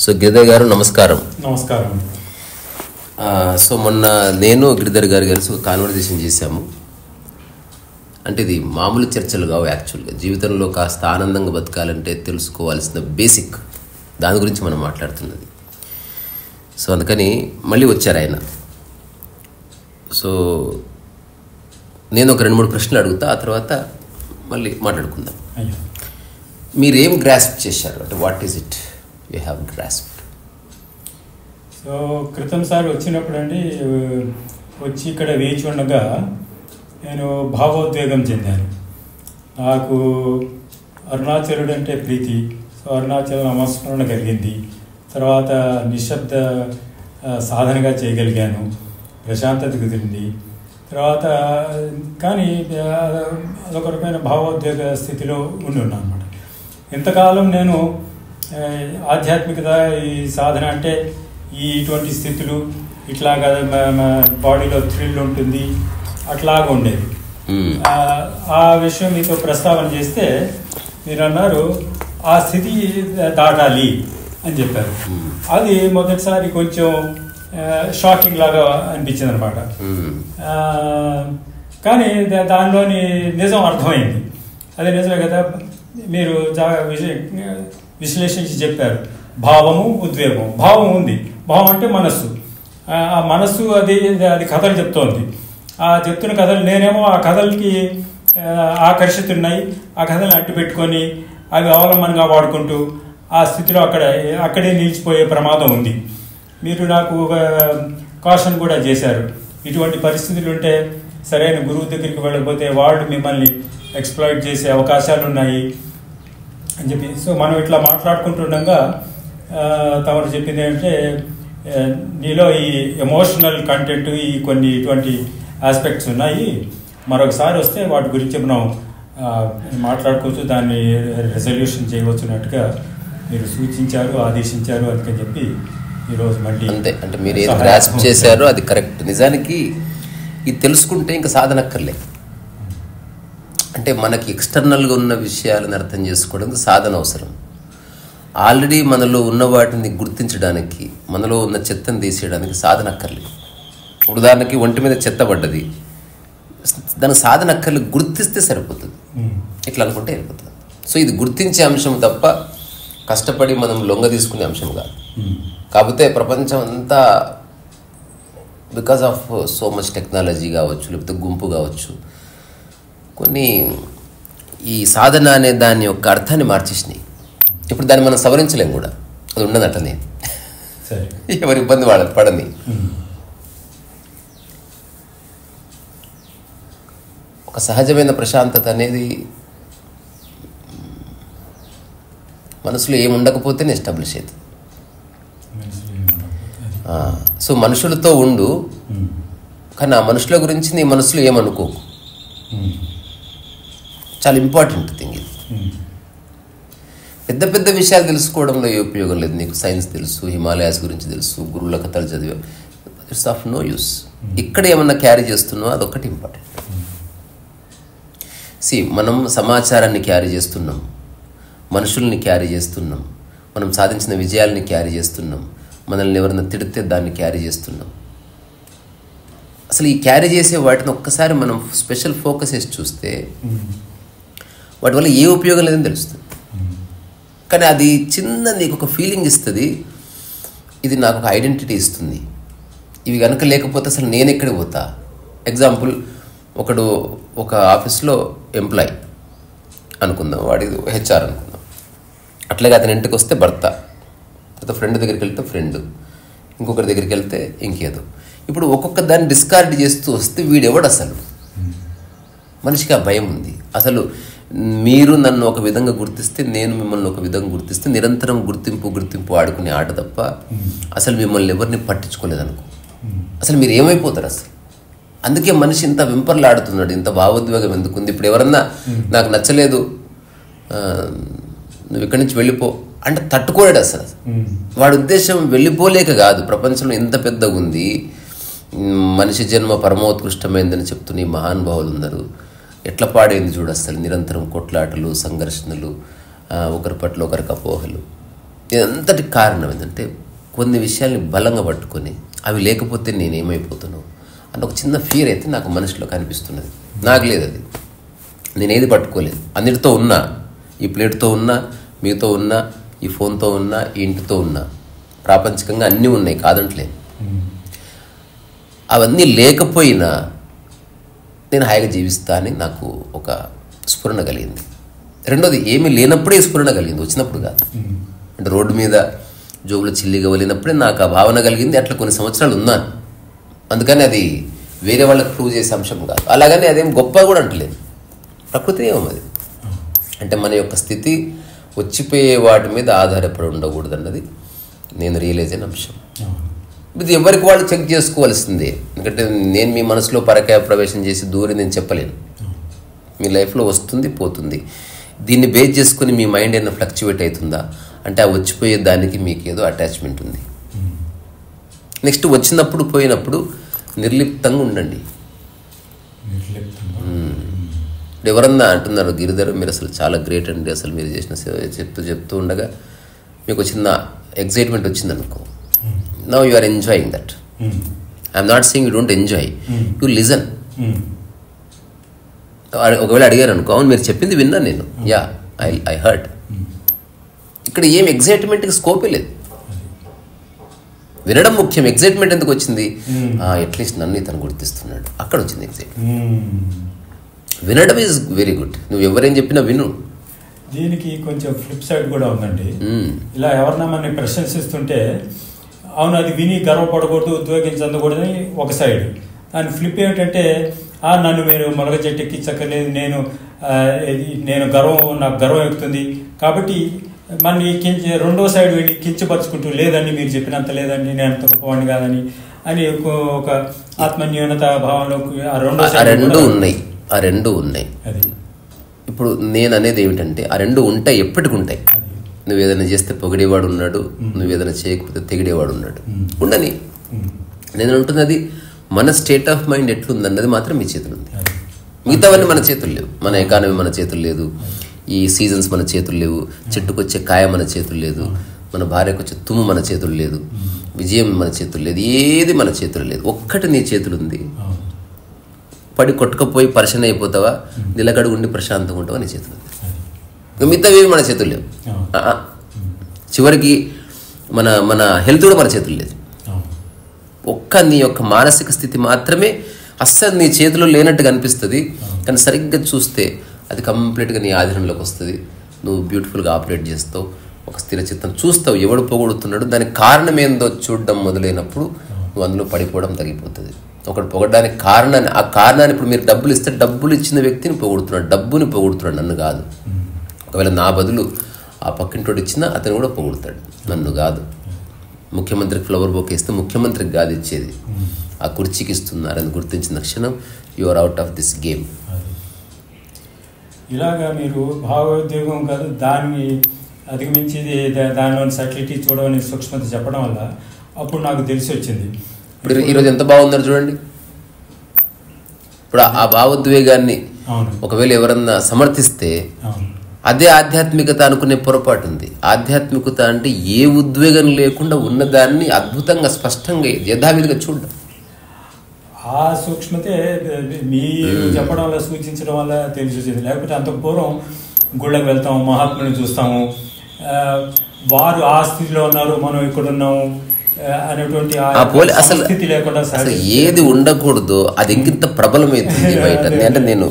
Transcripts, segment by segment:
So Giridhar గారు నమస్కారం. నమస్కారం. సో మొన్న నేను గిరిధర్ గారు కలిసి ఒక కాన్వర్జేషన్ చేశాము. అంటే ఇది మామూలు చర్చలు కావు, యాక్చువల్గా జీవితంలో కాస్త ఆనందంగా బతకాలంటే తెలుసుకోవాల్సిన బేసిక్ దాని గురించి మనం మాట్లాడుతున్నది. సో అందుకని మళ్ళీ వచ్చారు ఆయన. సో నేను ఒక 2-3 ప్రశ్నలు అడుగుతా, ఆ తర్వాత మళ్ళీ మాట్లాడుకుందాం. మీరేం గ్రాస్ప్ చేశారు, అంటే what is it you have grasped? So క్రితం సారి వచ్చినప్పుడు అండి, వచ్చి ఇక్కడ వేచి ఉండగా నేను భావోద్వేగం చెందాను. నాకు అరుణాచలుడు అంటే ప్రీతి. సో అరుణాచల నమస్మరణ కలిగింది. తర్వాత నిశ్శబ్ద సాధనగా చేయగలిగాను, ప్రశాంతత కుదిరింది. తర్వాత కానీ అదొక రకమైన భావోద్వేగ స్థితిలో ఉండి ఉన్నాను అనమాట. ఇంతకాలం నేను ఆధ్యాత్మికత, ఈ సాధన అంటే ఇటువంటి స్థితులు ఇట్లాగా బాడీలో థ్రిల్ ఉంటుంది, అట్లాగా ఉండేది. ఆ విషయం మీతో ప్రస్తావన చేస్తే మీరు అన్నారు ఆ స్థితి దాటాలి అని చెప్పారు. అది మొదటిసారి కొంచెం షాకింగ్ లాగా అనిపించింది అనమాట. కానీ దానిలోని నిజం అర్థమైంది. అదే నిజమే కదా, మీరు విశ్లేషించి చెప్పారు. భావము, ఉద్వేగం. భావం ఉంది, భావం అంటే మనస్సు. ఆ మనస్సు అది కథలు చెప్తోంది. ఆ చెప్తున్న కథలు నేనేమో ఆ కథలకి ఆకర్షితున్నాయి. ఆ కథలను అట్టు పెట్టుకొని అవి అవలంబనంగా వాడుకుంటూ ఆ స్థితిలో అక్కడే నిలిచిపోయే ప్రమాదం ఉంది. మీరు నాకు ఒక కాషన్ కూడా చేశారు. ఇటువంటి పరిస్థితులు ఉంటే సరైన గురువు దగ్గరికి వెళ్ళకపోతే వాళ్ళు మిమ్మల్ని ఎక్స్ప్లాయిట్ చేసే అవకాశాలు ఉన్నాయి అని చెప్పి. సో మనం ఇట్లా మాట్లాడుకుంటుండగా తమరు చెప్పింది ఏంటంటే, నీలో ఈ ఎమోషనల్ కంటెంట్, ఈ కొన్ని ఇటువంటి ఆస్పెక్ట్స్ ఉన్నాయి, మరొకసారి వస్తే వాటి గురించి మనం మాట్లాడుకోవచ్చు, దాన్ని రెజల్యూషన్ చేయవచ్చున్నట్టుగా మీరు సూచించారు, ఆదేశించారు. అందుకని చెప్పి ఈరోజు మళ్ళీ అంతే. అంటే మీరు ఏది గ్రాస్ప్ చేశారో అది కరెక్ట్. నిజానికి ఇది తెలుసుకుంటే ఇంకా సాధనక్కర్లే. అంటే మనకి ఎక్స్టర్నల్గా ఉన్న విషయాలను అర్థం చేసుకోవడానికి సాధన అవసరం. ఆల్రెడీ మనలో ఉన్న వాటిని గుర్తించడానికి, మనలో ఉన్న చెత్తను తీసేయడానికి సాధన అక్కర్లేదు. ఉదాహరణకి ఒంటి మీద చెత్త పడ్డది, దానికి సాధన అక్కర్లేదు, గుర్తిస్తే సరిపోతుంది. ఇట్లా అనుకుంటే వెళ్ళిపోతుంది. సో ఇది గుర్తించే అంశం తప్ప కష్టపడి మనం లొంగ తీసుకునే అంశం కాదు. కాకపోతే ప్రపంచం అంతా because of so much technology కావచ్చు, లేకపోతే గుంపు కావచ్చు, కొన్ని ఈ సాధన అనే దాని యొక్క అర్థాన్ని మార్చేసినాయి. ఇప్పుడు దాన్ని మనం సవరించలేం కూడా, అది ఉండదు అట్లనే. ఎవరి ఇబ్బంది పడని. ఒక సహజమైన ప్రశాంతత అనేది మనసులో ఏముండకపోతేనే ఎస్టాబ్లిష్ అవుతుంది. సో మనుషులతో ఉండు, కానీ ఆ మనుషుల గురించి నీ మనసులో ఏమనుకోకు. చాలా ఇంపార్టెంట్ థింగ్ ఇది. పెద్ద పెద్ద విషయాలు తెలుసుకోవడంలో ఏ ఉపయోగం లేదు. నీకు సైన్స్ తెలుసు, హిమాలయాస్ గురించి తెలుసు, గురువుల కథలు చదివా, ఇట్స్ ఆఫ్ నో యూస్. ఇక్కడ ఏమన్నా క్యారీ చేస్తున్నావు, అదొక్కటి ఇంపార్టెంట్. మనం సమాచారాన్ని క్యారీ చేస్తున్నాం, మనుషుల్ని క్యారీ చేస్తున్నాం, మనం సాధించిన విజయాలని క్యారీ చేస్తున్నాం, మనల్ని ఎవరైనా తిడితే దాన్ని క్యారీ చేస్తున్నాం. అసలు ఈ క్యారీ చేసే వాటిని ఒక్కసారి మనం స్పెషల్ ఫోకస్ చేసి చూస్తే వాటి వల్ల ఏ ఉపయోగం లేదని తెలుస్తుంది. కానీ అది చిన్న నీకు ఒక ఫీలింగ్ ఇస్తుంది, ఇది నాకు ఒక ఐడెంటిటీ ఇస్తుంది. ఇవి కనుక లేకపోతే అసలు నేను ఎక్కడికి పోతా. ఎగ్జాంపుల్, ఒకడు ఒక ఆఫీస్లో ఎంప్లాయ్ అనుకుందాం, వాడి హెచ్ఆర్ అనుకుందాం. అట్లాగే అతని ఇంటికి వస్తే భర్త, తర్వాత ఫ్రెండ్ దగ్గరికి వెళ్తే ఫ్రెండ్, ఇంకొకరి దగ్గరికి వెళ్తే ఇంకేదో. ఇప్పుడు ఒక్కొక్క దాన్ని డిస్కార్డ్ చేస్తూ వస్తే వీడెవడు అసలు? మనిషికి ఆ భయం ఉంది. అసలు మీరు నన్ను ఒక విధంగా గుర్తిస్తే, నేను మిమ్మల్ని ఒక విధంగా గుర్తిస్తే, నిరంతరం గుర్తింపు ఆడుకునే ఆట తప్ప అసలు మిమ్మల్ని ఎవరిని పట్టించుకోలేదనుకో. అసలు మీరు ఏమైపోతారు అసలు? అందుకే మనిషి ఇంత వింపర్లాడుతున్నాడు, ఇంత భావోద్వేగం ఎందుకుంది. ఇప్పుడు ఎవరన్నా నాకు నచ్చలేదు, నువ్వు ఇక్కడి నుంచి వెళ్ళిపో అంటే తట్టుకోలేడు అసలు. వాడి ఉద్దేశం వెళ్ళిపోలేక కాదు, ప్రపంచంలో ఎంత పెద్దగా ఉంది, మనిషి జన్మ పరమోత్కృష్టమైందని చెప్తున్న ఈ మహానుభావులు ఉన్నారు. ఎట్లా పాడైంది చూడు అసలు. నిరంతరం కొట్లాటలు, సంఘర్షణలు, ఒకరి పట్ల ఒకరికి అపోహలు. ఇదంతటి కారణం ఏంటంటే కొన్ని విషయాల్ని బలంగా పట్టుకొని అవి లేకపోతే నేనేమైపోతాను అన్న ఒక చిన్న ఫియర్ అయితే నాకు మనసులో కనిపిస్తున్నది. నాకు లేదు అది, నేనేది పట్టుకోలేదు. అన్నిటితో ఉన్నా, ఈ ప్లేట్తో ఉన్నా, మీతో ఉన్నా, ఈ ఫోన్తో ఉన్నా, ఈ ఇంటితో ఉన్నా, ప్రాపంచికంగా అన్నీ ఉన్నాయి కాదంటలేదు. అవన్నీ లేకపోయినా నేను హాయిగా జీవిస్తా అని నాకు ఒక స్ఫురణ కలిగింది. రెండోది, ఏమీ లేనప్పుడే స్ఫురణ కలిగింది, వచ్చినప్పుడు కాదు. అంటే రోడ్డు మీద జోబులో చిల్లిగా వలినప్పుడే నాకు ఆ భావన కలిగింది. అట్లా కొన్ని సంవత్సరాలు ఉన్నాను. అందుకని అది వేరే వాళ్ళకి ప్రూవ్ చేసే అంశం కాదు. అలాగని అదేం గొప్ప కూడా అంటలేదు. ప్రకృతి ఏమో అది. అంటే మన యొక్క స్థితి వచ్చిపోయే వాటి మీద ఆధారపడి ఉండకూడదు అన్నది నేను రియలైజ్ అయిన అంశం. ఇది ఎవరికి వాళ్ళు చెక్ చేసుకోవాల్సిందే. ఎందుకంటే నేను మీ మనసులో పరకాయ ప్రవేశం చేసి దూరి నేను చెప్పలేను. మీ లైఫ్లో వస్తుంది పోతుంది. దీన్ని బేస్ చేసుకుని మీ మైండ్ ఏమైనా ఫ్లక్చువేట్ అవుతుందా అంటే ఆ వచ్చిపోయే దానికి మీకు ఏదో అటాచ్మెంట్ ఉంది. నెక్స్ట్ వచ్చినప్పుడు పోయినప్పుడు నిర్లిప్తంగా ఉండండి. ఎవరన్నా అంటున్నారు, గిరిధర్ మీరు అసలు చాలా గ్రేట్ అండి, అసలు మీరు చేసిన సేవ చెప్తూ ఉండగా మీకు చిన్న ఎగ్జైట్మెంట్ వచ్చింది అనుకో. Now you are enjoying that. I'm not saying you don't enjoy, you listen. ఒకవేళ అడిగారు అనుకో, అవును మీరు చెప్పింది విన్నాను నేను, యా ఐ హర్డ్. ఇక్కడ ఏం ఎగ్జైట్మెంట్కి స్కోపే లేదు. వినడం ముఖ్యం. ఎగ్జైట్మెంట్ ఎందుకు వచ్చింది? అట్లీస్ట్ నన్ను ఇతను గుర్తిస్తున్నాడు, అక్కడ వచ్చింది ఎగ్జైట్మెంట్. వినడం ఈజ్ వెరీ గుడ్. నువ్వు ఎవరేం చెప్పినా విను. దీనికి కొంచెం ఫ్లిప్ సైడ్ కూడా ఉందండి. ఇలా ఎవరన్నా మనని ప్రశంసిస్తుంటే అవును అది విని గర్వపడకూడదు, ఉద్వేగించకూడదని ఒక సైడ్. దాని ఫ్లిప్ ఏమిటంటే నన్ను మీరు మొలగ చెట్టు ఎక్కించక్కర్లేదు, నేను నాకు గర్వం ఎక్కుతుంది కాబట్టి మన రెండో సైడ్ వెళ్ళి కించపరుచుకుంటూ లేదండి మీరు చెప్పినంత లేదండి, నేను అంత గొప్పవాడిని కాదని అని ఒక ఆత్మన్యూనత భావంలో ఆ రెండు ఉన్నాయి. ఇప్పుడు నేను అనేది ఏమిటంటే ఆ రెండు ఉంటాయి, ఎప్పటికి ఉంటాయి. నువ్వు ఏదైనా చేస్తే పొగిడేవాడు ఉన్నాడు, నువ్వు ఏదైనా చేయకపోతే తెగిడేవాడు ఉన్నాడు. ఉండని. నేను అంటున్నది మన స్టేట్ ఆఫ్ మైండ్ ఎట్లుందన్నది మాత్రం మీ చేతులు ఉంది. మిగతావన్నీ మన చేతులు లేవు. మన ఎకానమీ మన చేతులు లేదు, ఈ సీజన్స్ మన చేతులు లేవు, చెట్టుకొచ్చే కాయ మన చేతులు లేదు, మన భార్యకు వచ్చే తుమ్ము మన చేతులు లేదు, విజయం మన చేతులు లేదు, ఏది మన చేతులు లేదు. ఒక్కటి నీ చేతులు ఉంది. పడి కొట్టుకపోయి పరిశీలన అయిపోతావా, నిలకడ ఉండి ప్రశాంతంగా ఉంటావా, నీ చేతులు ఉంది. మిగతావేవి మన చేతులు లేవు. చివరికి మన హెల్త్ కూడా మన చేతులు లేదు. ఒక్క నీ యొక్క మానసిక స్థితి మాత్రమే అస్సలు నీ చేతిలో లేనట్టుగా అనిపిస్తుంది. కానీ సరిగ్గా చూస్తే అది కంప్లీట్గా నీ ఆధీనంలోకి వస్తుంది. నువ్వు బ్యూటిఫుల్గా ఆపరేట్ చేస్తావు, ఒక స్థిర చిత్తం చూస్తావు. ఎవడు పొగుడుతున్నాడు దానికి కారణం ఏందో చూడడం మొదలైనప్పుడు నువ్వు అందులో పడిపోవడం తగ్గిపోతుంది. ఒకటి పొగడడానికి ఆ కారణాన్ని ఇప్పుడు మీరు డబ్బులు ఇస్తే డబ్బులు ఇచ్చిన వ్యక్తిని పొగుడుతున్నాడు, డబ్బుని పొగుడుతున్నాడు, నన్ను కాదు. ఒకవేళ నా బదులు ఆ పక్కింటోడు ఇచ్చినా అతను కూడా పొగుడుతాడు, నన్ను కాదు. ముఖ్యమంత్రికి ఫ్లవర్ బొకే ఇస్తే ముఖ్యమంత్రికి కాదు ఇచ్చేది, ఆ కుర్చీకి ఇస్తున్నారని గుర్తించిన క్షణం you are out of this game. ఇలాగా మీరు భావోద్వేగం కాదు దాన్ని అధిగమించి దానిలోని సటిలిటీ చూడమని సూక్ష్మత చెప్పడం వల్ల అప్పుడు నాకు తెలిసి వచ్చింది. ఇప్పుడు ఈరోజు ఎంత బాగుందో చూడండి. ఇప్పుడు ఆ భావోద్వేగాన్ని ఒకవేళ ఎవరన్నా సమర్థిస్తే అదే ఆధ్యాత్మికత అనుకునే పొరపాటు ఉంది. ఆధ్యాత్మికత అంటే ఏ ఉద్వేగం లేకుండా ఉన్నదాన్ని అద్భుతంగా స్పష్టంగా యథావిధిగా చూడడం. ఆ సూక్ష్మతే మీరు చెప్పడం వల్ల సూచించడం వల్ల తెలిసి వచ్చింది. లేకపోతే అంత పూర్వం గుళ్ళకి వెళ్తాము, మహాత్ముని చూస్తాము, వారు ఆ స్థితిలో ఉన్నారు, మనం ఇక్కడ ఉన్నాము అనేటువంటి స్థితి లేకుండా ఏది ఉండకూడదో అది ఇంకింత ప్రబలమవుతుంది బయట. అంటే నేను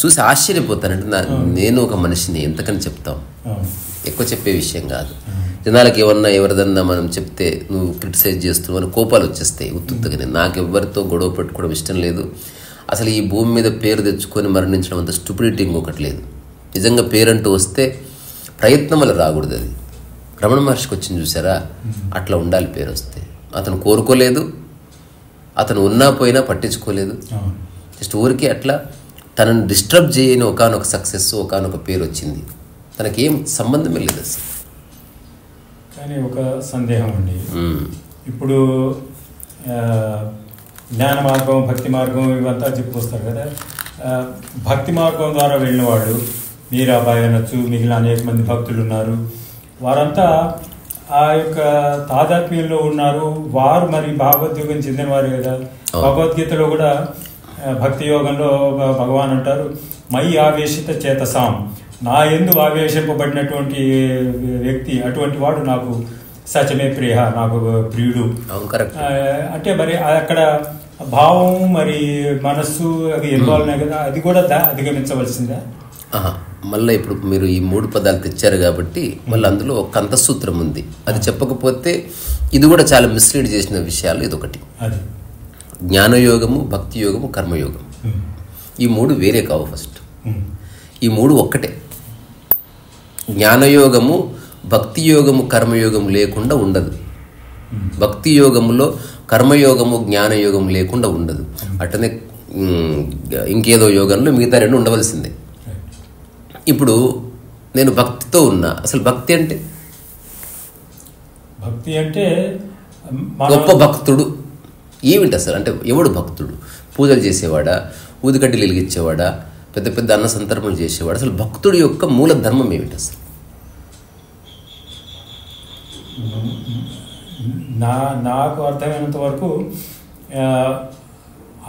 చూసి ఆశ్చర్యపోతానంటే నేను ఒక మనిషిని ఎంతకని చెప్తాం, ఎక్కువ చెప్పే విషయం కాదు. జనాలకి ఎవరిదన్నా మనం చెప్తే నువ్వు క్రిటిసైజ్ చేస్తున్నావు అని కోపాలు వచ్చేస్తాయి ఉత్తుగా. నాకు ఎవరితో గొడవ పెట్టుకోవడం ఇష్టం లేదు. అసలు ఈ భూమి మీద పేరు తెచ్చుకొని మరణించడం అంత స్టూపిడిటీ ఇంకొకటి లేదు. నిజంగా పేరంటూ వస్తే ప్రయత్నం వల్ల రాకూడదు. అది రమణ మహర్షికి వచ్చింది చూసారా, అట్లా ఉండాలి పేరు వస్తే. అతను కోరుకోలేదు, అతను ఉన్నా పోయినా పట్టించుకోలేదు, జస్ట్ ఊరికే అట్లా తనను డిస్టర్బ్ చేయని ఒకానొక సక్సెస్, ఒకానొక పేరు వచ్చింది. తనకేం సంబంధమే లేదు అసలు. కానీ ఒక సందేహం అండి, ఇప్పుడు జ్ఞాన మార్గం, భక్తి మార్గం ఇవంతా చెప్పుకొస్తారు కదా. భక్తి మార్గం ద్వారా వెళ్ళిన వాళ్ళు మీరాబాయి అనొచ్చు, మిగిలిన అనేక మంది భక్తులు ఉన్నారు. వారంతా ఆ యొక్క తాదాత్మ్యంలో ఉన్నారు వారు మరి భాగవద్యోగం చెందిన వారు కదా. భగవద్గీతలో కూడా భక్తి యోగంలో భగవాన్ అంటారు, మై ఆవేశిత చేతసాం, నా యందు ఆవేశింపబడినటువంటి వ్యక్తి అటువంటి వాడు నాకు సచమే ప్రియ, నాకు ప్రియుడు. అంటే మరి అక్కడ భావం మరి మనస్సు అవి ఇన్వాల్వ్ ఉన్నాయి కదా, అది కూడా అధిగమించవలసిందా? మళ్ళీ ఇప్పుడు మీరు ఈ 3 పదాలు తెచ్చారు కాబట్టి మళ్ళీ అందులో ఒక అంతఃసూత్రం ఉంది. అది చెప్పకపోతే ఇది కూడా చాలా మిస్లీడ్ చేసిన విషయాలు ఇదొకటి. జ్ఞానయోగము, భక్తి యోగము, కర్మయోగం, ఈ 3 వేరే కావు. ఫస్ట్ ఈ 3 ఒక్కటే. జ్ఞానయోగము, భక్తి యోగము, కర్మయోగము లేకుండా ఉండదు. భక్తి యోగములో కర్మయోగము, జ్ఞానయోగం లేకుండా ఉండదు. అట్లనే ఇంకేదో యోగంలో మిగతా 2 ఉండవలసిందే. ఇప్పుడు నేను భక్తితో ఉన్నా. అసలు భక్తి అంటే గొప్ప భక్తుడు ఏమిటి అసలు? అంటే ఎవడు భక్తుడు? పూజలు చేసేవాడా, ఊదికడ్డలు వెలిగించేవాడా, పెద్ద పెద్ద అన్న సంతర్పణలు చేసేవాడు? అసలు భక్తుడి యొక్క మూల ధర్మం ఏమిటి అసలు? నాకు అర్థమైనంత వరకు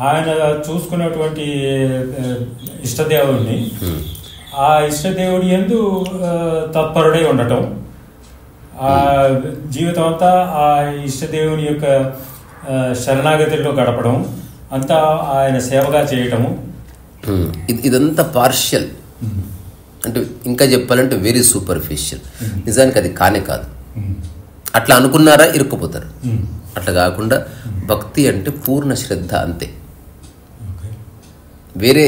ఆయన చూసుకున్నటువంటి ఇష్టదేవుడిని, ఆ ఇష్టదేవుడి యందు తత్పరుడై ఉండటం, ఆ జీవితం అంతా ఆ ఇష్టదేవుని యొక్క శరణాగతిలో గడపడం, అంతా ఆయన సేవగా చేయటము. ఇదంతా పార్షియల్, అంటే ఇంకా చెప్పాలంటే వెరీ సూపర్ఫిషియల్. నిజానికి అది కానే కాదు. అట్లా అనుకున్నారా ఇరుక్కుపోతారు. అట్లా కాకుండా భక్తి అంటే పూర్ణ శ్రద్ధ, అంతే. వేరే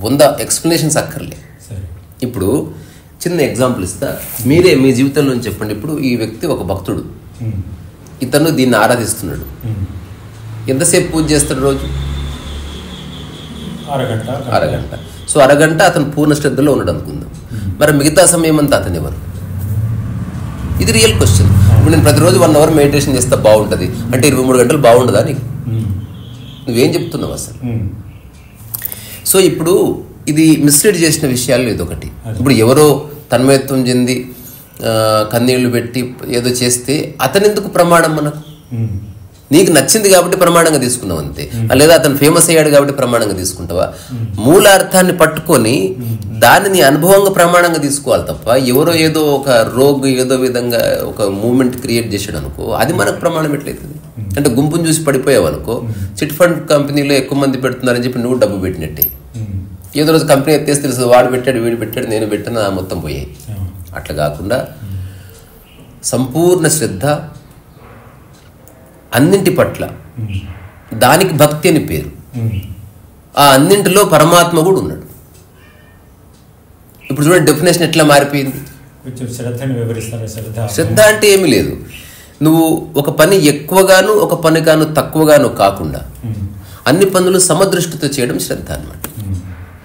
100 ఎక్స్ప్లెనేషన్స్ అక్కర్లే. ఇప్పుడు చిన్న ఎగ్జాంపుల్ ఇస్తా, మీరే మీ జీవితంలో చెప్పండి. ఇప్పుడు ఈ వ్యక్తి ఒక భక్తుడు, ఇతను దీన్ని ఆరాధిస్తున్నాడు. ఎంతసేపు పూజ చేస్తాడు రోజు? అరగంట. సో అరగంట అతను పూర్ణ శ్రద్ధలో ఉన్నాడు అనుకుందాం. మరి మిగతా సమయం అంతా అతను ఎవరు? ఇది రియల్ క్వశ్చన్. ఇప్పుడు నేను ప్రతిరోజు 1 అవర్ మెడిటేషన్ చేస్తే బాగుంటుంది అంటే 23 గంటలు బాగుండదా నీకు? నువ్వేం చెప్తున్నావు అసలు? సో ఇప్పుడు ఇది మిస్లీడ్ చేసిన విషయాల్లో ఇదొకటి. ఇప్పుడు ఎవరో తన్మయత్వం చెంది కన్నీళ్లు పెట్టి ఏదో చేస్తే అతనెందుకు ప్రమాణం మనకు? నీకు నచ్చింది కాబట్టి ప్రమాణంగా తీసుకున్నావు అంతే. లేదా అతను ఫేమస్ అయ్యాడు కాబట్టి ప్రమాణంగా తీసుకుంటావా? మూలార్థాన్ని పట్టుకొని దానిని అనుభవంగా ప్రమాణంగా తీసుకోవాలి తప్ప ఎవరో ఏదో ఒక రోగ్ ఏదో విధంగా ఒక మూమెంట్ క్రియేట్ చేసాడు అనుకో, అది మనకు ప్రమాణం ఎట్లయితుంది? అంటే గుంపును చూసి పడిపోయావు అనుకో, చిట్ ఫండ్ కంపెనీలో ఎక్కువ మంది పెడుతున్నారని చెప్పి నువ్వు డబ్బు పెట్టినట్టే. ఏదో రోజు కంపెనీ ఎత్తేసి తెలుసు, వాడు పెట్టాడు, వీడు పెట్టాడు, నేను పెట్టాను, మొత్తం పోయాయి. అట్లా కాకుండా సంపూర్ణ శ్రద్ధ అన్నింటి పట్ల, దానికి భక్తి అని పేరు. ఆ అన్నింటిలో పరమాత్మ కూడా ఉన్నాడు. ఇప్పుడు చూడండి డెఫినేషన్ ఎట్లా మారిపోయింది. శ్రద్ధ అంటే ఏమీ లేదు. నువ్వు ఒక పని ఎక్కువగాను ఒక పనిగాను తక్కువగాను కాకుండా అన్ని పనులు సమదృష్టితో చేయడం శ్రద్ధ అన్నమాట.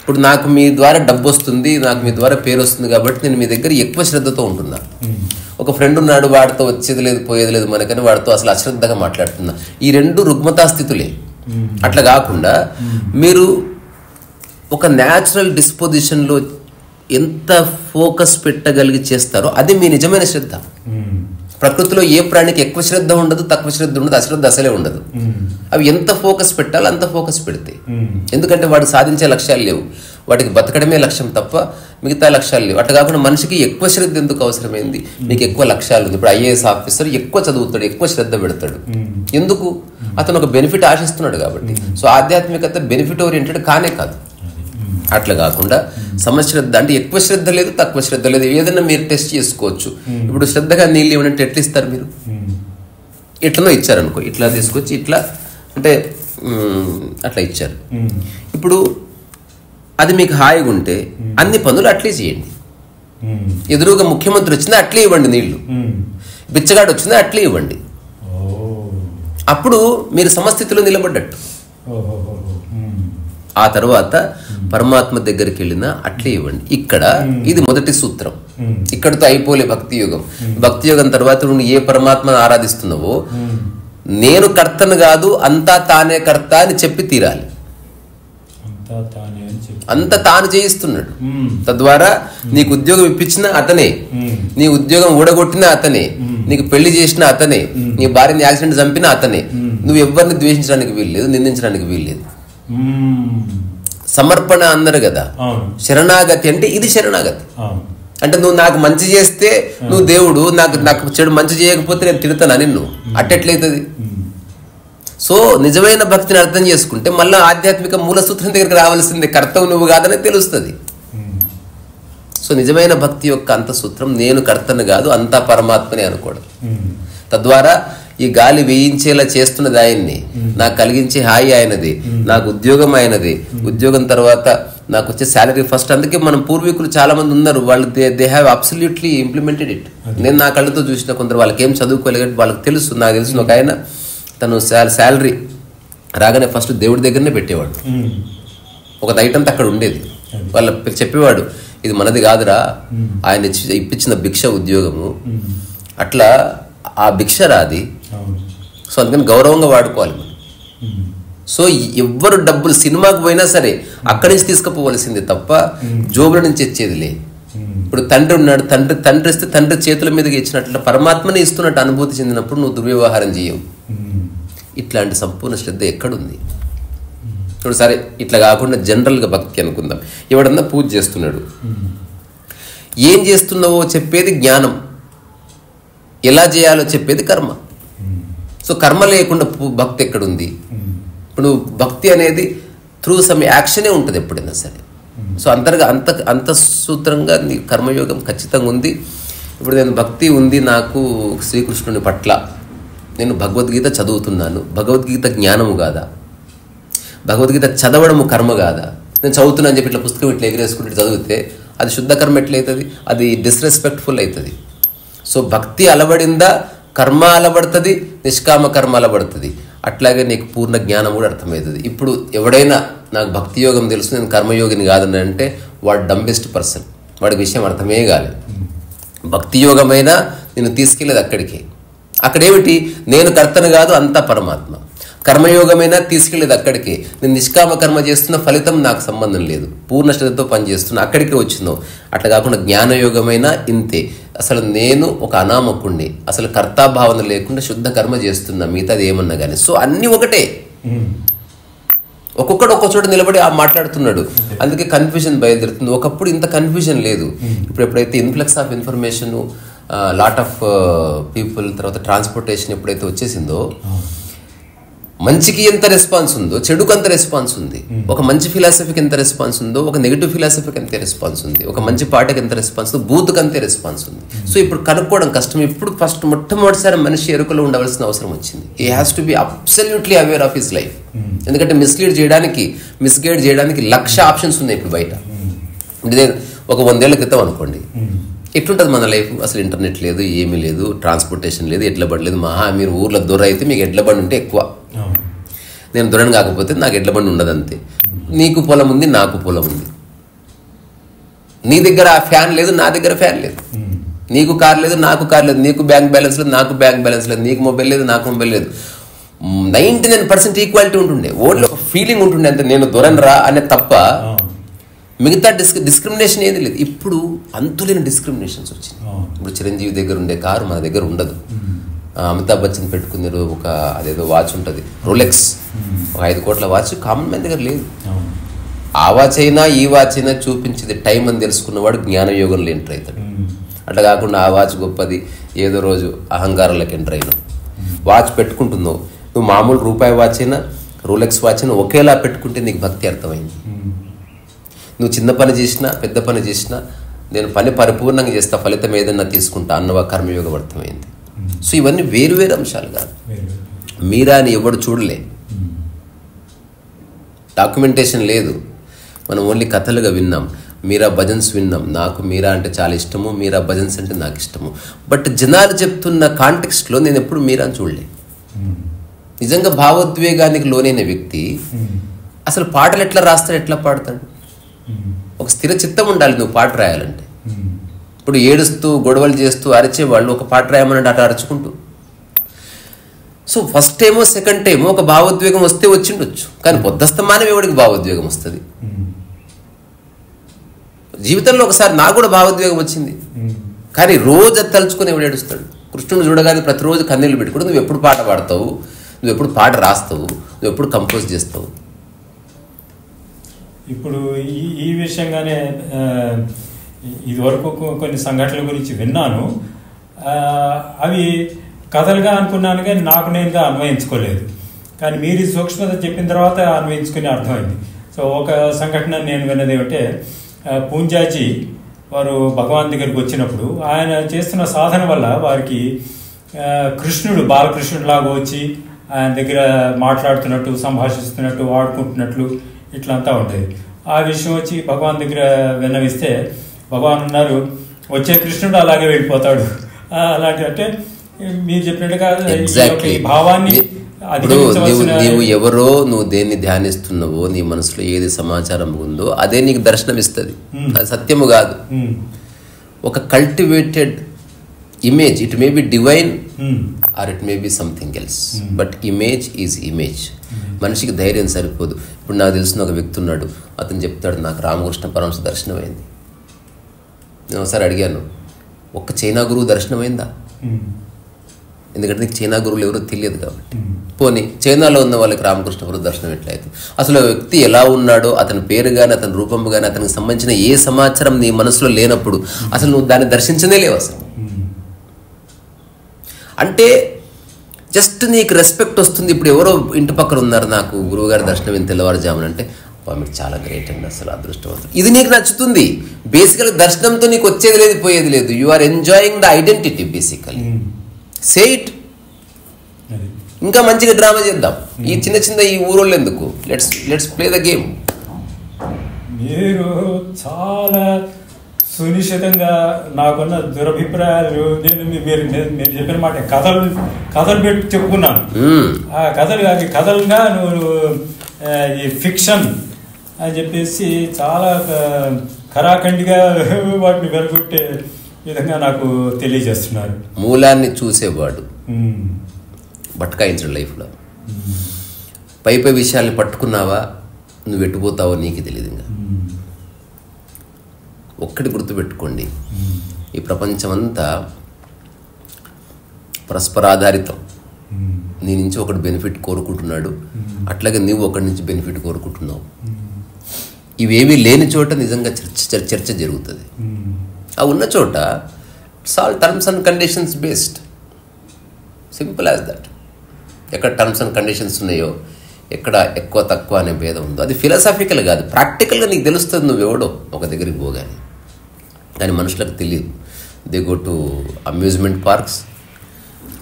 ఇప్పుడు నాకు మీ ద్వారా డబ్బు వస్తుంది, నాకు మీ ద్వారా పేరు వస్తుంది కాబట్టి నేను మీ దగ్గర ఎక్కువ శ్రద్ధతో ఉంటున్నా. ఒక ఫ్రెండ్ ఉన్నాడు, వాడితో వచ్చేది లేదు పోయేది లేదు మనకని వాడితో అసలు అశ్రద్ధగా మాట్లాడుతున్నా. ఈ 2 రుగ్మతా స్థితులే. అట్లా కాకుండా మీరు ఒక న్యాచురల్ డిస్పోజిషన్లో ఎంత ఫోకస్ పెట్టగలిగి చేస్తారో అది మీ నిజమైన శ్రద్ధ. ప్రకృతిలో ఏ ప్రాణికి ఎక్కువ శ్రద్ధ ఉండదు, తక్కువ శ్రద్ధ ఉండదు, అశ్రద్ధ అసలే ఉండదు. అవి ఎంత ఫోకస్ పెట్టాలో అంత ఫోకస్ పెడితే, ఎందుకంటే వాడు సాధించే లక్ష్యాలు లేవు, వాటికి బతకడమే లక్ష్యం తప్ప మిగతా లక్ష్యాలు లేవు. అట్లా కాకుండా మనిషికి ఎక్కువ శ్రద్ధ ఎందుకు అవసరమైంది? నీకు ఎక్కువ లక్ష్యాలు ఉంది. ఇప్పుడు ఐఏఎస్ ఆఫీసర్ ఎక్కువ చదువుతాడు, ఎక్కువ శ్రద్ధ పెడతాడు. ఎందుకు? అతను ఒక బెనిఫిట్ ఆశిస్తున్నాడు కాబట్టి. సో ఆధ్యాత్మికత బెనిఫిట్ ఓరియంటెడ్ కానే కాదు. అట్లా కాకుండా సమశ్రద్ధ అంటే ఎక్కువ శ్రద్ధ లేదు, తక్కువ శ్రద్ధ లేదు, ఏదైనా మీరు టెస్ట్ చేసుకోవచ్చు. ఇప్పుడు శ్రద్ధగా నీళ్ళు ఇవ్వనంటే ఎట్లా ఇస్తారు మీరు? ఎట్లనో ఇచ్చారనుకో, ఇట్లా తీసుకొచ్చి ఇట్లా అంటే అట్లా ఇచ్చారు. ఇప్పుడు అది మీకు హాయిగా ఉంటే అన్ని పనులు అట్లే చేయండి. ఎదురుగా ముఖ్యమంత్రి వచ్చినా అట్లే ఇవ్వండి నీళ్లు, బిచ్చగాడు వచ్చినా అట్లే ఇవ్వండి. అప్పుడు మీరు సమస్థితిలో నిలబడ్డట్టు. ఆ తర్వాత పరమాత్మ దగ్గరికి వెళ్ళినా అట్లే ఇవ్వండి. ఇక్కడ ఇది మొదటి సూత్రం. ఇక్కడితో అయిపోలే భక్తి యోగం. భక్తి యోగం తర్వాత నువ్వు ఏ పరమాత్మను ఆరాధిస్తున్నావో నేను కర్తను కాదు అంతా తానే కర్త అని చెప్పి తీరాలి. అంత తాను చేయిస్తున్నాడు. తద్వారా నీకు ఉద్యోగం ఇప్పించిన అతనే, నీ ఉద్యోగం ఊడగొట్టిన అతనే, నీకు పెళ్లి చేసిన అతనే, నీ భార్యని యాక్సిడెంట్ చంపిన అతనే. నువ్వు ఎవరిని ద్వేషించడానికి వీల్లేదు, నిందించడానికి వీల్లేదు. సమర్పణ అన్నారు కదా, శరణాగతి అంటే ఇది శరణాగతి. అంటే నువ్వు నాకు మంచి చేస్తే నువ్వు దేవుడు, నాకు చెడు మంచి చేయకపోతే నేను తిడతానా నిన్ను? అట్టెట్లయితుంది? సో నిజమైన భక్తిని అర్థం చేసుకుంటే మళ్ళీ ఆధ్యాత్మిక మూల సూత్రం దగ్గరికి రావాల్సిందే, కర్తవు నువ్వు కాదని తెలుస్తుంది. సో నిజమైన భక్తి యొక్క అంత సూత్రం నేను కర్తను కాదు, అంతా పరమాత్మని అనుకోవడం. తద్వారా ఈ గాలి వేయించేలా చేస్తున్నది ఆయన్ని, నాకు కలిగించే హాయి ఆయనది, నాకు ఉద్యోగం ఆయనది, ఉద్యోగం తర్వాత నాకు వచ్చే శాలరీ ఫస్ట్. అందుకే మనం పూర్వీకులు చాలా మంది ఉన్నారు, వాళ్ళు they have absolutely implemented it. నేను నా కళ్ళతో చూసిన కొందరు వాళ్ళకి ఏం చదువుకోలేదు, వాళ్ళకి తెలుసు. నాకు తెలిసిన ఒక ఆయన తను శాలరీ రాగానే ఫస్ట్ దేవుడి దగ్గరనే పెట్టేవాడు. ఒక ఐటమ్ అక్కడ ఉండేది, వాళ్ళ చెప్పేవాడు ఇది మనది కాదురా, ఆయన ఇప్పించిన భిక్ష ఉద్యోగము, అట్లా ఆ భిక్ష రాది. సో అందుకని గౌరవంగా వాడుకోవాలి మనం. సో ఎవ్వరు డబ్బులు సినిమాకు పోయినా సరే అక్కడి నుంచి తీసుకుపోవలసిందే తప్ప జోబుల నుంచి ఇచ్చేది లేదు. ఇప్పుడు తండ్రి ఉన్నాడు, తండ్రి ఇస్తే తండ్రి చేతుల మీదకి ఇచ్చినట్లు పరమాత్మని ఇస్తున్నట్టు అనుభూతి చెందినప్పుడు నువ్వు దుర్వ్యవహారం చేయవు. ఇట్లాంటి సంపూర్ణ శ్రద్ధ ఎక్కడుంది? ఇప్పుడు సరే ఇట్లా కాకుండా జనరల్గా భక్తి అనుకుందాం. ఎవడన్నా పూజ చేస్తున్నాడు, ఏం చేస్తున్నావో చెప్పేది జ్ఞానం, ఎలా చేయాలో చెప్పేది కర్మ. సో కర్మ లేకుండా భక్తి ఎక్కడుంది? ఇప్పుడు భక్తి అనేది త్రూ సమ్ యాక్షనే ఉంటుంది ఎప్పుడైనా సరే. సో అంత సూత్రంగా నీ కర్మయోగం ఖచ్చితంగా ఉంది. ఇప్పుడు నేను భక్తి ఉంది నాకు శ్రీకృష్ణుని పట్ల, నేను భగవద్గీత చదువుతున్నాను, భగవద్గీత జ్ఞానము కాదా? భగవద్గీత చదవడము కర్మ కాదా? నేను చదువుతున్నాను చెప్పి ఇట్లా పుస్తకం ఇట్లా ఎగిరేసుకుంటే చదివితే అది శుద్ధ కర్మ ఎట్లయితుంది? అది డిస్రెస్పెక్ట్ఫుల్ అవుతుంది. సో భక్తి అలవడిందా కర్మ అలబడుతుంది, నిష్కామ కర్మ అలబడుతుంది. అట్లాగే నీకు పూర్ణ జ్ఞానం కూడా అర్థమవుతుంది. ఇప్పుడు ఎవడైనా నాకు భక్తి యోగం తెలుసు, నేను కర్మయోగిని కాదని అంటే వాడు డంబెస్ట్ పర్సన్, వాడి విషయం అర్థమే కాలేదు. భక్తి యోగమైనా నేను తీసుకెళ్ళేది అక్కడికి. అక్కడేమిటి? నేను కర్తను కాదు, అంతా పరమాత్మ. కర్మయోగమైనా తీసుకెళ్ళేది అక్కడికి. నేను నిష్కామ కర్మ చేస్తున్న ఫలితం నాకు సంబంధం లేదు, పూర్ణ శ్రద్ధతో పనిచేస్తున్నా, అక్కడికే వచ్చిందో. అట్లా కాకుండా జ్ఞానయోగమైనా ఇంతే. అసలు నేను ఒక అనామకుణ్ణి, అసలు కర్తాభావన లేకుండా శుద్ధ కర్మ చేస్తున్నా, మిగతాది ఏమన్నా కానీ. సో అన్నీ ఒకటే, ఒక్కొక్కడు ఒక్కొక్క చోట నిలబడి మాట్లాడుతున్నాడు. అందుకే కన్ఫ్యూజన్ బయలుదేరుతుంది. ఒకప్పుడు ఇంత కన్ఫ్యూజన్ లేదు. ఇప్పుడు ఎప్పుడైతే influx of information, lot of people, తర్వాత ట్రాన్స్పోర్టేషన్ ఎప్పుడైతే వచ్చేసిందో, మంచికి ఎంత రెస్పాన్స్ ఉందో చెడుకు అంత రెస్పాన్స్ ఉంది. ఒక మంచి ఫిలాసఫీకి ఎంత రెస్పాన్స్ ఉందో ఒక నెగిటివ్ ఫిలాసఫీకి అంతే రెస్పాన్స్ ఉంది. ఒక మంచి పాటకి ఎంత రెస్పాన్స్ ఉందో బూత్కి అంతే రెస్పాన్స్ ఉంది. సో ఇప్పుడు కనుక్కోవడం కష్టం. ఇప్పుడు మొట్టమొదటిసారి మనిషి ఎరుకలో ఉండవలసిన అవసరం వచ్చింది. He has to be absolutely aware of his life. ఎందుకంటే మిస్గైడ్ చేయడానికి 1,00,000 ఆప్షన్స్ ఉన్నాయి ఇప్పుడు బయట. ఇదే ఒక 100 ఏళ్ల క్రితం అనుకోండి, ఎట్లుంటుంది మన లైఫ్? అసలు ఇంటర్నెట్ లేదు, ఏమీ లేదు, ట్రాన్స్పోర్టేషన్ లేదు, ఎడ్ల బండి లేదు. మహా మీరు ఊర్లో దొర అయితే మీకు ఎడ్ల బండి ఉంటే ఎక్కువ, నేను దొరని కాకపోతే నాకు ఎడ్ల బండి ఉండదు అంతే. నీకు పొలం ఉంది, నాకు పొలం ఉంది. నీ దగ్గర ఆ ఫ్యాన్ లేదు, నా దగ్గర ఫ్యాన్ లేదు. నీకు కార్ లేదు, నాకు కార్ లేదు. నీకు బ్యాంక్ బ్యాలెన్స్ లేదు, నాకు బ్యాంక్ బ్యాలెన్స్ లేదు. నీకు మొబైల్ లేదు, నాకు మొబైల్ లేదు. 99% ఈక్వాలిటీ ఉంటుండే. ఓన్లీ ఒక ఫీలింగ్ ఉంటుండే అంతే, నేను దొరని రా అనే తప్ప మిగతా డిస్క్రిమినేషన్ ఏది లేదు. ఇప్పుడు అంతులేని డిస్క్రిమినేషన్స్ వచ్చింది. ఇప్పుడు చిరంజీవి దగ్గర ఉండే కారు మన దగ్గర ఉండదు. అమితాబ్ బచ్చన్ పెట్టుకునే ఒక అదేదో వాచ్ ఉంటుంది, రోలెక్స్, ఒక 5 కోట్ల వాచ్ కామన్ మ్యాన్ దగ్గర లేదు. ఆ వాచ్ అయినా ఈ వాచ్ అయినా చూపించేది టైం అని తెలుసుకున్నవాడు జ్ఞానయోగంలో ఎంటర్ అవుతాడు. అట్లా కాకుండా ఆ వాచ్ గొప్పది, ఏదో రోజు అహంకారంలోకి ఎంటర్ అయినావు. వాచ్ పెట్టుకుంటున్నావు, నువ్వు మామూలు రూపాయి వాచ్ అయినా రోలెక్స్ వాచ్ అయినా ఒకేలా పెట్టుకుంటే నీకు భక్తి అర్థమైంది. నువ్వు చిన్న పని చేసినా పెద్ద పని చేసినా నేను పని పరిపూర్ణంగా చేస్తా, ఫలితం ఏదన్నా తీసుకుంటా అన్నవా కర్మయోగం అర్థమైంది. సో ఇవన్నీ వేరు అంశాలు కాదు. మీరా అని ఎవడు చూడలే, డాక్యుమెంటేషన్ లేదు, మనం ఓన్లీ కథలుగా విన్నాం. మీరా భజన్స్ విన్నాం, నాకు మీరా అంటే చాలా ఇష్టము, మీరా భజన్స్ అంటే నాకు ఇష్టము. బట్ జనాలు చెప్తున్న కాంటెక్స్ట్లో నేను ఎప్పుడు మీరా అని చూడలే. నిజంగా భావోద్వేగానికి లోనైన వ్యక్తి అసలు పాటలు ఎట్లా రాస్తాడు, ఎట్లా పాడతాడు? ఒక స్థిర చిత్తం ఉండాలి నువ్వు పాట రాయాలంటే. ఇప్పుడు ఏడుస్తూ గొడవలు చేస్తూ అరిచేవాళ్ళు ఒక పాట రాయమని అట్లా అరుచుకుంటూ. సో ఫస్ట్ టైమో సెకండ్ టైమో ఒక భావోద్వేగం వస్తే వచ్చిండొచ్చు, కానీ పొద్దస్తమానం ఎవడికి భావోద్వేగం వస్తుంది? జీవితంలో ఒకసారి నాకు కూడా భావోద్వేగం వచ్చింది, కానీ రోజు తలుచుకొని ఎవడు ఏడుస్తాడు? కృష్ణుని చూడగానే ప్రతిరోజు కన్నీళ్ళు పెట్టుకుంటూ నువ్వు ఎప్పుడు పాట పాడతావు, నువ్వు ఎప్పుడు పాట రాస్తావు, నువ్వు ఎప్పుడు కంపోజ్ చేస్తావు? ఇప్పుడు ఈ విషయంగానే ఇదివరకు కొన్ని సంఘటనల గురించి విన్నాను. అవి కథలుగా అనుకున్నాను కానీ నాకు నేనుగా అన్వయించుకోలేదు. కానీ మీరు సూక్ష్మత చెప్పిన తర్వాత అన్వయించుకుని అర్థమైంది. సో ఒక సంఘటన నేను విన్నది ఏమంటే, పూంజాజీ వారు భగవాన్ దగ్గరికి వచ్చినప్పుడు ఆయన చేస్తున్న సాధన వల్ల వారికి కృష్ణుడు బాలకృష్ణుడిలాగా వచ్చి ఆయన దగ్గర మాట్లాడుతున్నట్టు, సంభాషిస్తున్నట్టు, ఆడుకుంటున్నట్లు ఇట్లంతా ఉండేది. ఆ విషయం వచ్చి భగవాన్ దగ్గర విన్నవిస్తే భగవాన్ అన్నారు, వచ్చే కృష్ణుడు అలాగే వెళ్ళిపోతాడు. అలాంటి అంటే మీరు చెప్పినట్టుగా ఈ భావాన్ని నీవు ఎవరో, నువ్వు దేన్ని ధ్యానిస్తున్నావో, నీ మనసులో ఏది సమాచారం ఉందో అదే నీకు దర్శనం ఇస్తుంది. అది సత్యము కాదు. ఒక cultivated image, it may be divine or it may be something else, but image is image. మనిషికి ధైర్యం సరిపోదు. ఇప్పుడు నాకు తెలిసిన ఒక వ్యక్తి ఉన్నాడు, అతను చెప్తాడు, నాకు రామకృష్ణ పరమహంస దర్శనం అయింది. నేను ఒకసారి అడిగాను, ఒక్క చైనా గురువు దర్శనమైందా? ఎందుకంటే నీకు చైనా గురువులు ఎవరో తెలియదు కాబట్టి. పోనీ చైనాలో ఉన్న వాళ్ళకి రామకృష్ణ గురువు దర్శనం ఎట్లయితే, అసలు ఆ వ్యక్తి ఎలా ఉన్నాడో, అతని పేరు కానీ అతని రూపం కానీ అతనికి సంబంధించిన ఏ సమాచారం నీ మనసులో లేనప్పుడు అసలు నువ్వు దాన్ని దర్శించనే లేవు అసలు. అంటే జస్ట్ నీకు రెస్పెక్ట్ వస్తుంది. ఇప్పుడు ఎవరో ఇంటి పక్కన ఉన్నారు, నాకు గురువుగారి దర్శనం ఇంత తెల్లవారుజామున అంటే, మీరు చాలా గ్రేట్ అండి, అసలు అదృష్టవంతులు. ఇది నీకు నచ్చుతుంది. బేసికల్ దర్శనంతో నీకు వచ్చేది లేదు, పోయేది లేదు. You are enjoying the identity basically. Say it. ఇంకా మంచిగా డ్రామా చేద్దాం. ఈ చిన్న చిన్న ఈ ఊరోళ్ళు ఎందుకు? Let's play the game. మీరు చాలా సునిశ్చితంగా నాకున్న దురభిప్రాయాలు మీరు చెప్పిన మాట కథలు పెట్టి చెప్పుకున్నాను. ఆ కథలుగా నువ్వు ఈ ఫిక్షన్ అని చెప్పేసి చాలా ఖరాఖండిగా వాటిని వెలుగొట్టే విధంగా నాకు తెలియజేస్తున్నారు. మూలాన్ని చూసేవాడు బట్కాయించడు లైఫ్లో. పై విషయాల్ని పట్టుకున్నావా, నువ్వు ఎట్టుపోతావో నీకు తెలియదు. ఇంకా ఒక్కటి గుర్తుపెట్టుకోండి, ఈ ప్రపంచమంతా పరస్పరాధారితం. నీ నుంచి ఒకటి బెనిఫిట్ కోరుకుంటున్నాడు, అట్లాగే నువ్వు ఒకటి నుంచి బెనిఫిట్ కోరుకుంటున్నావు. ఇవేమీ లేని చోట నిజంగా చర్చ జరుగుతుంది. ఆ ఉన్న చోట it's all terms and conditions based, simple as that. ఎక్కడ టర్మ్స్ అండ్ కండిషన్స్ ఉన్నాయో, ఎక్కడ ఎక్కువ తక్కువ అనే భేదం ఉందో, అది ఫిలాసాఫికల్ కాదు, ప్రాక్టికల్గా నీకు తెలుస్తుంది నువ్వెవడో ఒక దగ్గరికి పోగానే. కానీ మనుషులకు తెలియదు. They go to amusement parks,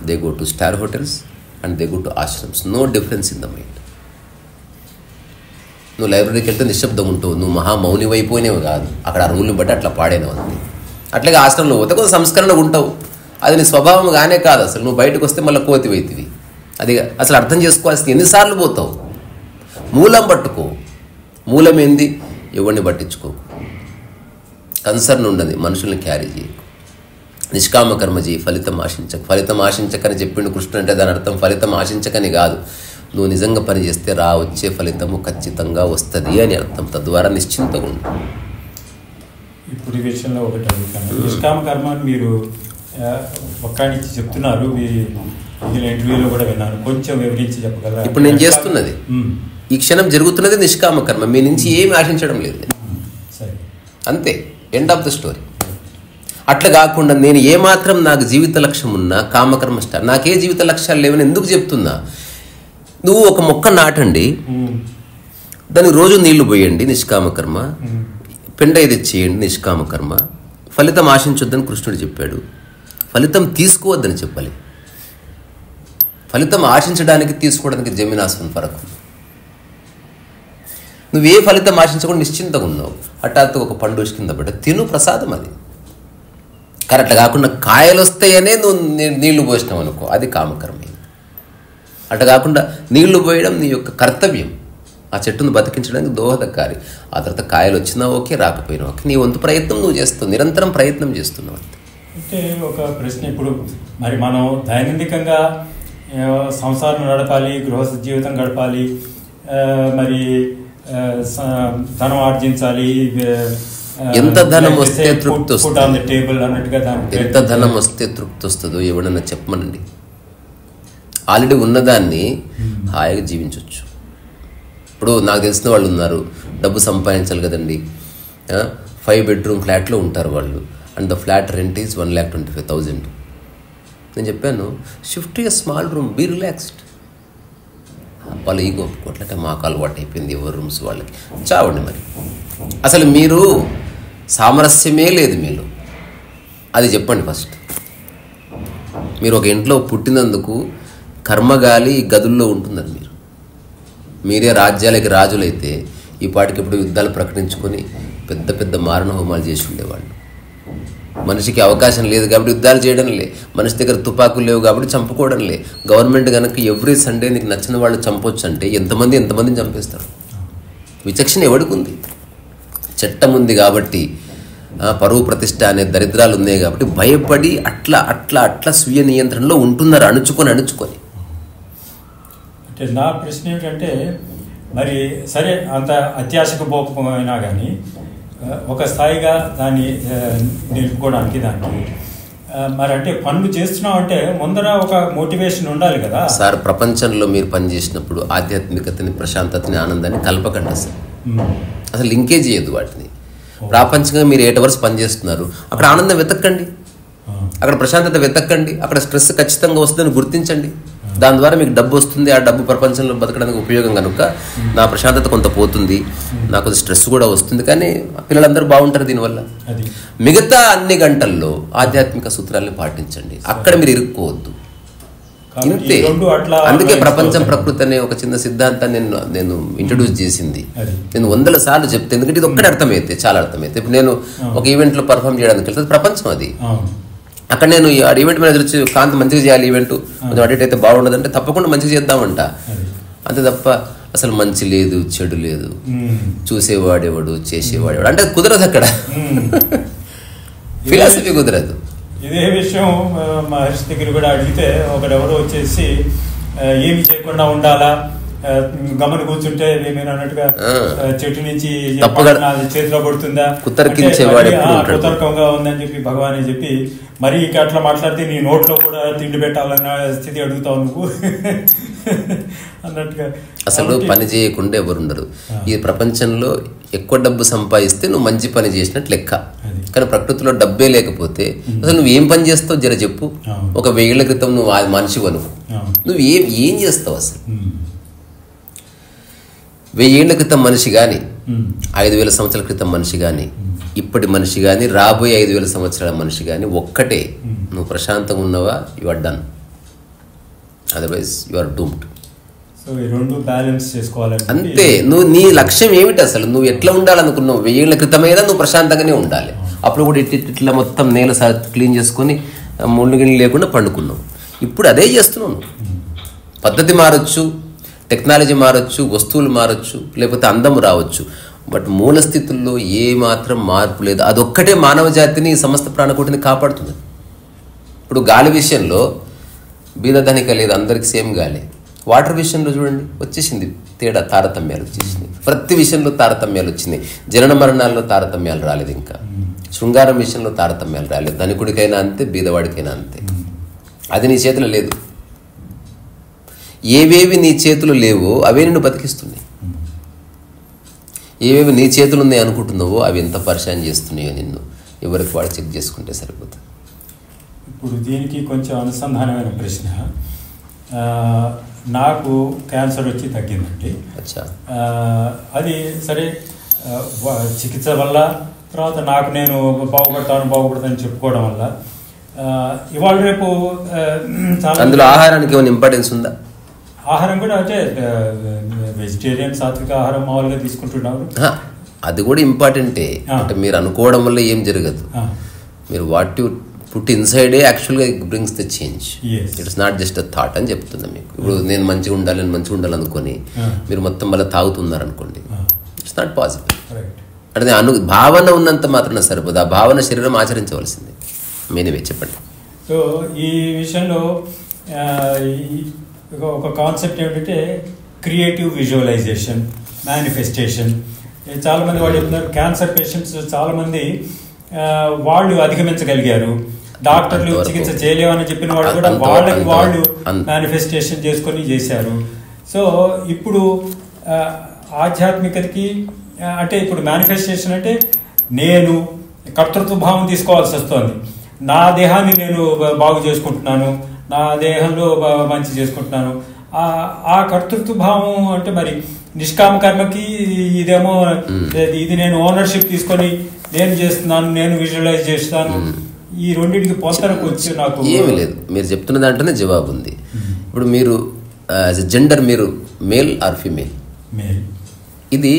they go to star hotels and they go to ashrams. No difference in the mind. నువ్వు లైబ్రరీకి వెళ్తే నిశ్శబ్దంగా ఉంటావు, నువ్వు మహామౌని అయిపోయినవి కాదు, అక్కడ ఆ రూల్ని బట్టి అట్లా పాడేనవు అంతే. అట్లాగే ఆశ్రమంలో పోతే కొంచెం సంస్కరణగా ఉంటావు, అది నీ స్వభావం కానే కాదు. అసలు నువ్వు బయటకు వస్తే మళ్ళీ కోతి అవుతుంది. అది అసలు అర్థం చేసుకోవాల్సింది, ఎన్నిసార్లు పోతావు? మూలం పట్టుకో. మూలం ఏంది? ఎవరిని పట్టించుకో, కన్సర్న్ ఉండదు, మనుషుల్ని క్యారీ చేయి. నిష్కామ కర్మ చేయి, ఫలితం ఆశించక. ఫలితం ఆశించకని చెప్పిండు కృష్ణుడు అంటే దాని అర్థం ఫలితం ఆశించకని కాదు, నువ్వు నిజంగా పని చేస్తే వచ్చే ఫలితము ఖచ్చితంగా వస్తుంది అని అర్థం. తద్వారా నిశ్చింతగా ఉండు. ఇప్పుడు ఈ విషయంలో ఒకటి అడుగుతాను. నిష్కామ కర్మ అని మీరు ఒక్కడి నుంచి చెప్తున్నారు, ఇంటర్వ్యూలో కూడా విన్నాను, కొంచెం వివరించి చెప్పగలరా? ఇప్పుడు నేను చేస్తున్నది, ఈ క్షణం జరుగుతున్నది నిష్కామ కర్మ. మీ నుంచి ఏమి ఆశించడం లేదు, సరే, అంతే, ఎండ్ ఆఫ్ ద స్టోరీ. అట్లా కాకుండా నేను ఏమాత్రం నాకు జీవిత లక్ష్యం ఉన్నా కామకర్మ స్టార్, నాకే జీవిత లక్ష్యాలు లేవని ఎందుకు చెప్తున్నా? నువ్వు ఒక మొక్క నాటండి, దానికి రోజు నీళ్లు పోయండి, నిష్కామకర్మ. పెండ ఇది చేయండి, నిష్కామకర్మ. ఫలితం ఆశించొద్దని కృష్ణుడు చెప్పాడు, ఫలితం తీసుకోవద్దని చెప్పాలి. ఫలితం ఆశించడానికి తీసుకోవడానికి జమీనాస్పన్ ఫరక్. నువ్వే ఫలితం ఆశించకుండా నిశ్చింతగా ఉన్నావు, హఠాత్తు ఒక పండు కింద పడ్డ తిను, ప్రసాదం అది. కానీ అట్లా కాకుండా కాయలు వస్తాయనే నువ్వు నీళ్లు పోసినావు అనుకో, అది కామకర్మే. అట్లా కాకుండా నీళ్లు పోయడం నీ యొక్క కర్తవ్యం, ఆ చెట్టును బతికించడానికి దోహదకారి. ఆ తర్వాత కాయలు వచ్చినా ఓకే, రాకపోయినా ఓకే, నీ వంతు ప్రయత్నం నువ్వు చేస్తావు, నిరంతరం ప్రయత్నం చేస్తున్నావు అంతే. అంటే ఒక ప్రశ్న, ఇప్పుడు మరి మనం దైనందికంగా సంసారం నడపాలి, గృహస్థ జీవితం గడపాలి, మరి ధనం ఆర్జించాలి, ఎంత ధనం వస్తే తృప్తి వస్తుంది, టేబుల్ అన్నట్టుగా ఎంత ధనం వస్తే తృప్తి వస్తుందో ఎవడన్నా చెప్పమనండి. ఆల్రెడీ ఉన్నదాన్ని హాయిగా జీవించవచ్చు. ఇప్పుడు నాకు తెలిసిన వాళ్ళు ఉన్నారు, డబ్బు సంపాదించాలి కదండి, 5 bedroom ఫ్లాట్లో ఉంటారు వాళ్ళు, and the flat rent is 1,25,000. నేను చెప్పాను, shift to a small room, be relaxed. వాళ్ళు ఈగో ఒప్పుకోవట్లయితే మాకు అలవాటు అయిపోయింది ఎవరి రూమ్స్ వాళ్ళకి. చావండి మరి. అసలు మీరు సామరస్యమే లేదు మీలో, అది చెప్పండి ఫస్ట్. మీరు ఒక ఇంట్లో పుట్టినందుకు కర్మగాలి గదుల్లో ఉంటుందని మీరే రాజ్యాలకి రాజులైతే ఈ పాటికి ఇప్పుడు యుద్ధాలు ప్రకటించుకొని పెద్ద పెద్ద మారణ హోమాలు చేసి ఉండేవాళ్ళు. మనిషికి అవకాశం లేదు కాబట్టి యుద్ధాలు చేయడం లే, మనిషి దగ్గర తుపాకులు లేవు కాబట్టి చంపుకోవడం లే. గవర్నమెంట్ కనుక ఎవ్రీ సండే నీకు నచ్చిన వాళ్ళు చంపొచ్చు అంటే ఎంతమందిని చంపేస్తారు. విచక్షణ ఎవడికి ఉంది? చట్టం ఉంది కాబట్టి, పరువు ప్రతిష్ట అనే దరిద్రాలు ఉన్నాయి కాబట్టి భయపడి అట్లా అట్లా అట్లా స్వీయ నియంత్రణలో ఉంటున్నారు, అణుచుకొని. అంటే నా ప్రశ్న ఏమిటంటే, మరి సరే అంత అత్యాశకు పోకపోయినా కానీ ఒక స్థాయిగా దాన్ని నిలుపుకోవడానికి దానికి మరి అంటే పనులు చేస్తున్నాం అంటే ముందర ఒక మోటివేషన్ ఉండాలి కదా సార్. ప్రపంచంలో మీరు పనిచేసినప్పుడు ఆధ్యాత్మికతని, ప్రశాంతతని, ఆనందాన్ని కలపకండి అసలు లింకేజ్ చేయదు వాటిని. ప్రాపంచికంగా మీరు 8 hours పనిచేస్తున్నారు, అక్కడ ఆనందం వెతక్కండి, అక్కడ ప్రశాంతత వెతక్కండి, అక్కడ స్ట్రెస్ ఖచ్చితంగా వస్తుందని గుర్తించండి. దాని ద్వారా మీకు డబ్బు వస్తుంది, ఆ డబ్బు ప్రపంచంలో బతకడానికి ఉపయోగం కనుక నా ప్రశాంతత కొంత పోతుంది, నాకు స్ట్రెస్ కూడా వస్తుంది, కానీ పిల్లలందరూ బాగుంటారు దీనివల్ల. మిగతా అన్ని గంటల్లో ఆధ్యాత్మిక సూత్రాలను పాటించండి, అక్కడ మీరు ఇరుక్కోవద్దు. ఇంతే. అందుకే ప్రపంచం ప్రకృతి అనే ఒక చిన్న సిద్ధాంతాన్ని నేను ఇంట్రడ్యూస్ చేసింది. నేను 100 సార్లు చెప్తే, ఎందుకంటే ఇది ఒక్కటి అర్థమైతే చాలా అర్థమైతే. ఇప్పుడు నేను ఒక ఈవెంట్లో పర్ఫామ్ చేయడానికి వెళ్తే ప్రపంచం అది, అక్కడ నేను ఈవెంట్ మేనేజర్ వచ్చి కాంతి మంచిగా చేయాలి, ఈవెంట్ కొంచెం అడిట్ అయితే బాగుండదు అంటే తప్పకుండా మంచిగా చేద్దామంట. అంతే తప్ప అసలు మంచి లేదు చెడు లేదు, చూసేవాడేవాడు చేసేవాడేవాడు అంటే కుదరదు. అక్కడ ఫిలాసఫీ కుదరదు. ఇదే విషయం మహర్షి దగ్గర కూడా అడిగితే ఒకడెవరో వచ్చేసి ఏమి చేయకుండా ఉండాలా, గమని కూర్చుంటే నేను అన్నట్టుగా చెట్టు నుంచి చేతిలో పడుతుందా, కుతర్కంగా ఉందని చెప్పి భగవాన్ చెప్పి, మరి ఇక అట్లా మాట్లాడితే నీ నోట్లో కూడా తిండి పెట్టాలన్న స్థితి అడుగుతావు నువ్వు అన్నట్టుగా. అసలు పని చేయకుండా ఎవరుండరు ఈ ప్రపంచంలో. ఎక్కువ డబ్బు సంపాదిస్తే నువ్వు మంచి పని చేసినట్టు లెక్క, కానీ ప్రకృతిలో డబ్బే లేకపోతే అసలు నువ్వు ఏం పని చేస్తావు జర చెప్పు. ఒక 1000 ఏళ్ల క్రితం నువ్వు మనిషి అనుకో, నువ్వు ఏం చేస్తావు అసలు? 1000 ఏళ్ల క్రితం మనిషి కానీ, 5000 సంవత్సరాల క్రితం మనిషి కానీ, ఇప్పటి మనిషి కానీ, రాబోయే 5000 సంవత్సరాల మనిషి కానీ ఒక్కటే, నువ్వు ప్రశాంతంగా ఉన్నావా you are done, otherwise you are doomed. అంతే. నువ్వు నీ లక్ష్యం ఏమిటి అసలు? నువ్వు ఎట్లా ఉండాలనుకున్నావు? 1000 ఏళ్ల క్రితమైనా నువ్వు ప్రశాంతంగానే ఉండాలి. అప్పుడు కూడా ఇట్లా మొత్తం నేల క్లీన్ చేసుకొని ముళ్ళు గిన్నె లేకుండా పండుకున్నావు. ఇప్పుడు అదే చేస్తున్నావు. పద్ధతి మారచ్చు, టెక్నాలజీ మారచ్చు, వస్తువులు మారచ్చు, లేకపోతే అందం రావచ్చు, బట్ మూల స్థితుల్లో ఏ మాత్రం మార్పు లేదు. అదొక్కటే మానవ జాతిని, సమస్త ప్రాణకోటిని కాపాడుతుంది. ఇప్పుడు గాలి విషయంలో బీదధనిక లేదు, అందరికి సేమ్ గాలి. వాటర్ విషయంలో చూడండి వచ్చేసింది తేడా, తారతమ్యాలు వచ్చేసింది. ప్రతి విషయంలో తారతమ్యాలు వచ్చినాయి. జనన మరణాల్లో తారతమ్యాలు రాలేదు, ఇంకా శృంగారం విషయంలో తారతమ్యాలు రాలేదు. ధనికుడికైనా అంతే, బీదవాడికైనా అంతే. అది నీ చేతిలో లేదు. ఏవేవి నీ చేతులు లేవో అవే నిన్ను బతికిస్తున్నాయి. ఏవేవి నీ చేతులు ఉన్నాయి అనుకుంటున్నావో అవి ఎంత పరిశాన్ చేస్తున్నాయో నిన్ను ఎవరికి వాడు చెక్ చేసుకుంటే సరిపోతుంది. ఇప్పుడు దీనికి కొంచెం అనుసంధానమైన ప్రశ్న. నాకు క్యాన్సర్ వచ్చి తగ్గిందండి. అది సరే చికిత్స వల్ల, తర్వాత నాకు నేను బాగుపడతానని చెప్పుకోవడం వల్ల ఇవాళ రేపు చాలా. అందులో ఆహారానికి ఏమైనా ఇంపార్టెన్స్ ఉందా? ఆహారం కూడా అంటే వెజిటేరియన్, సాత్విక ఆహారం మామూలుగా తీసుకుంటున్నారు, అది కూడా ఇంపార్టెంటే. అంటే మీరు అనుకోవడం వల్ల ఏం జరగదు. మీరు వాట్ యు పుట్ ఇన్సైడే యాక్చువల్గా it brings the change. It's not just a thought అని చెప్తున్నా మీకు. ఇప్పుడు నేను మంచిగా ఉండాలనుకొని మీరు మొత్తం మళ్ళీ తాగుతున్నారు అనుకోండి, ఇట్స్ నాట్ పాసిబుల్. అంటే భావన ఉన్నంత మాత్రమే సరిపోదు, ఆ భావన శరీరం ఆచరించవలసింది. మీనివే చెప్పండి. సో ఈ విషయంలో ఒక కాన్సెప్ట్ ఏమిటంటే క్రియేటివ్ విజువలైజేషన్, మేనిఫెస్టేషన్. చాలా మంది వాళ్ళు చెప్తున్నారు క్యాన్సర్ పేషెంట్స్ చాలా మంది వాళ్ళు అధిగమించగలిగారు, డాక్టర్లు చికిత్స చేయలేమని చెప్పిన వాళ్ళు కూడా వాళ్ళకి వాళ్ళు మేనిఫెస్టేషన్ చేసుకొని చేశారు. సో ఇప్పుడు ఆధ్యాత్మికతకి అంటే ఇప్పుడు మేనిఫెస్టేషన్ అంటే నేను కర్తృత్వ భావం తీసుకోవాల్సి వస్తుంది. నా దేహాన్ని నేను బాగు చేసుకుంటున్నాను, నా దేహంలో మంచి చేసుకుంటున్నాను. ఆ కర్తృత్వ భావం అంటే మరి నిష్కామ కర్మకి ఇదేమో ఇది నేను ఓనర్షిప్ తీసుకొని నేను చేస్తున్నాను, నేను విజువలైజ్ చేస్తాను, ఈ రెండింటికి పొంతనకు వచ్చి నాకు ఏమీ లేదు. మీరు చెప్తున్న దాంట్లోనే జవాబు ఉంది. ఇప్పుడు మీరు యాజ్ ఎ జెండర్ మీరు మేల్ ఆర్ ఫీమేల్, ఇది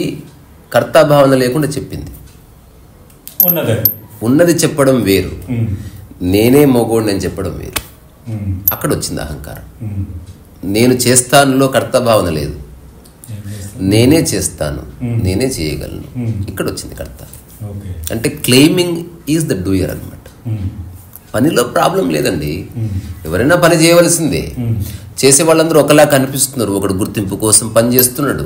కర్తాభావన లేకుండా చెప్పింది. ఉన్నది చెప్పడం వేరు, నేనే మగోడిని అని చెప్పడం వేరు. అక్కడ వచ్చింది అహంకారం. నేను చేస్తానులో కర్తభావన లేదు, నేనే చేస్తాను, నేనే చేయగలను. ఇక్కడ వచ్చింది కర్త. అంటే క్లెయిమింగ్ ఈజ్ ద డూయర్ అనమాట. పనిలో ప్రాబ్లం లేదండి, ఎవరైనా పని చేయవలసిందే. చేసే వాళ్ళందరూ ఒకలా కనిపిస్తున్నారు. ఒకడు గుర్తింపు కోసం పని చేస్తున్నాడు,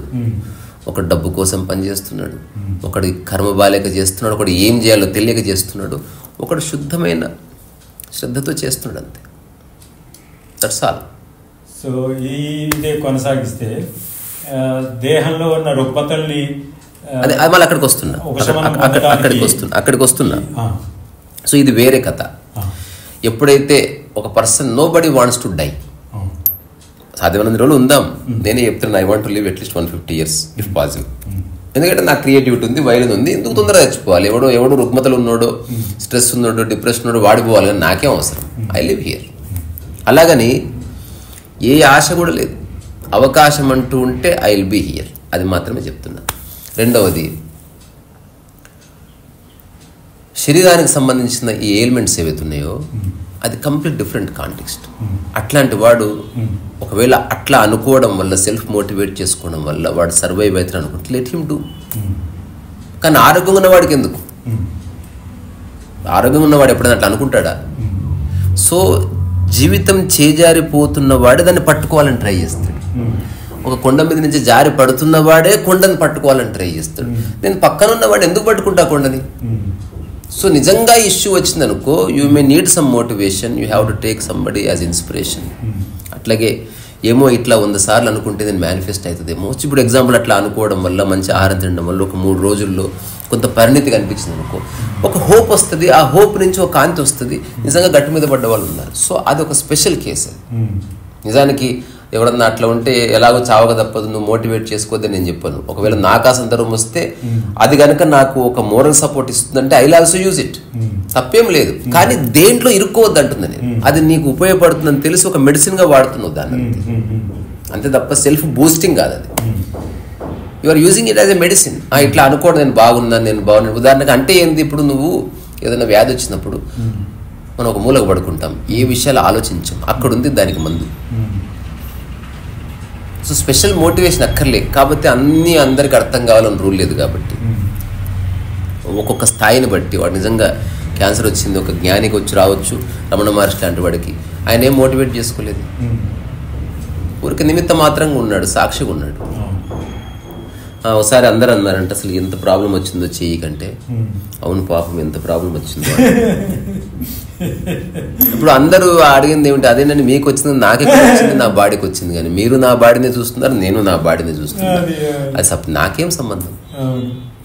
ఒకడు డబ్బు కోసం పని చేస్తున్నాడు, ఒకడు కర్మ బాలేక చేస్తున్నాడు, ఒకడు ఏం చేయాలో తెలియక చేస్తున్నాడు, ఒకడు శుద్ధమైన శ్రద్ధతో చేస్తున్నాడు. అంతే, దట్స్ ఆల్. సో ఇదే కొనసాగిస్తే దేహంలో ఉన్న రుగ్మతల్ని అదే మళ్ళీ అక్కడికి వస్తున్నా. సో ఇది వేరే కథ. ఎప్పుడైతే ఒక person nobody wants to die, సాధ్యమైనంత రోజులు ఉందాం. నేనే చెప్తున్నాను, I want to live at least 150 years if possible. ఎందుకంటే నాకు క్రియేటివిటీ ఉంది, వైరన్ ఉంది. ఎందుకు తొందరగా చచ్చిపోవాలి? ఎవడో రుగ్మతలు ఉన్నాడో, స్ట్రెస్ ఉన్నాడో, డిప్రెషన్ ఉన్నాడో వాడిపోవాలి, కానీ నాకేం అవసరం? I live here. అలాగని ఏ ఆశ కూడా లేదు. అవకాశం అంటూ ఉంటే ఐ విల్ బీ హియర్, అది మాత్రమే చెప్తున్నా. రెండవది, శరీరానికి సంబంధించిన ఈ ఎయిల్మెంట్స్ ఏవైతే ఉన్నాయో అది కంప్లీట్ డిఫరెంట్ కాంటెక్స్ట్. అట్లాంటి వాడు ఒకవేళ అట్లా అనుకోవడం వల్ల, సెల్ఫ్ మోటివేట్ చేసుకోవడం వల్ల వాడు సర్వైవ్ అవుతాడు అనుకుంటే లెట్ హిమ్ డూ. కానీ ఆరోగ్యంగా ఉన్నవాడికి ఎందుకు? ఆరోగ్యంగా ఉన్నవాడు ఎప్పుడైనా అట్లా అనుకుంటాడా? సో జీవితం చేజారిపోతున్నవాడే దాన్ని పట్టుకోవాలని ట్రై చేస్తాడు. ఒక కొండ మీద నుంచి జారి పడుతున్నవాడే కొండని పట్టుకోవాలని ట్రై చేస్తాడు. నేను పక్కన ఉన్నవాడు ఎందుకు పట్టుకుంటా కొండని? సో నిజంగా ఇష్యూ వచ్చిందనుకో, you may need some motivation, you have to take somebody as inspiration. అట్లాగే ఏమో ఇట్లా 100 సార్లు అనుకుంటే నేను మేనిఫెస్ట్ అవుతుందేమో. ఇప్పుడు ఎగ్జాంపుల్ అట్లా అనుకోవడం వల్ల, మంచి ఆహారం తినడం వల్ల ఒక 3 రోజుల్లో కొంత పరిణితి కనిపించింది అనుకో, ఒక హోప్ వస్తుంది. ఆ హోప్ నుంచి ఒక కాంతి వస్తుంది. నిజంగా గట్టి మీద పడ్డ వాళ్ళు ఉన్నారు. సో అది ఒక స్పెషల్ కేసు. నిజానికి ఎవరన్నా అట్లా ఉంటే ఎలాగో చావక తప్పదు, నువ్వు మోటివేట్ చేసుకోవద్దని నేను చెప్పాను. ఒకవేళ నాకు ఆ సందర్భం వస్తే అది కనుక నాకు ఒక మోరల్ సపోర్ట్ ఇస్తుందంటే I will also use it, తప్పేం లేదు. కానీ దేంట్లో ఇరుక్కోవద్దు అంటుంది నేను. అది నీకు ఉపయోగపడుతుందని తెలిసి ఒక మెడిసిన్గా వాడుతున్నావు దాన్ని, అంతే తప్ప సెల్ఫ్ బూస్టింగ్ కాదు అది. You are using it as a medicine. ఇట్లా అనుకోవడం, నేను బాగున్నాను, నేను బాగున్నాను. ఉదాహరణకు అంటే ఏంది, ఇప్పుడు నువ్వు ఏదైనా వ్యాధి వచ్చినప్పుడు మనం ఒక మూలకు పడుకుంటాం, ఏ విషయాలు ఆలోచించాం, అక్కడ ఉంది దానికి మందు. సో స్పెషల్ మోటివేషన్ అక్కర్లేదు. కాబట్టి అందరికి అర్థం కావాలని రూల్ లేదు. కాబట్టి ఒక్కొక్క స్థాయిని బట్టి వాడు నిజంగా క్యాన్సర్ వచ్చింది, ఒక జ్ఞానికి వచ్చి రావచ్చు. రమణ మహర్షి లాంటి వాడికి ఆయన ఏం మోటివేట్ చేసుకోలేదు, ఊరికి నిమిత్త మాత్రంగా ఉన్నాడు, సాక్షిగా ఉన్నాడు. ఒకసారి అందరు అన్నారంటే అసలు ఎంత ప్రాబ్లం వచ్చిందో చెయ్యి కంటే. అవును పాపం ఎంత ప్రాబ్లం వచ్చిందో. ఇప్పుడు అందరూ అడిగింది ఏమిటి, అదేనండి మీకు వచ్చింది, నాకెక్కడ వచ్చింది, నా బాడీకి వచ్చింది. కానీ మీరు నా బాడీని చూస్తున్నారు, నేను నా బాడీని చూస్తున్నాను. అది నాకేం సంబంధం?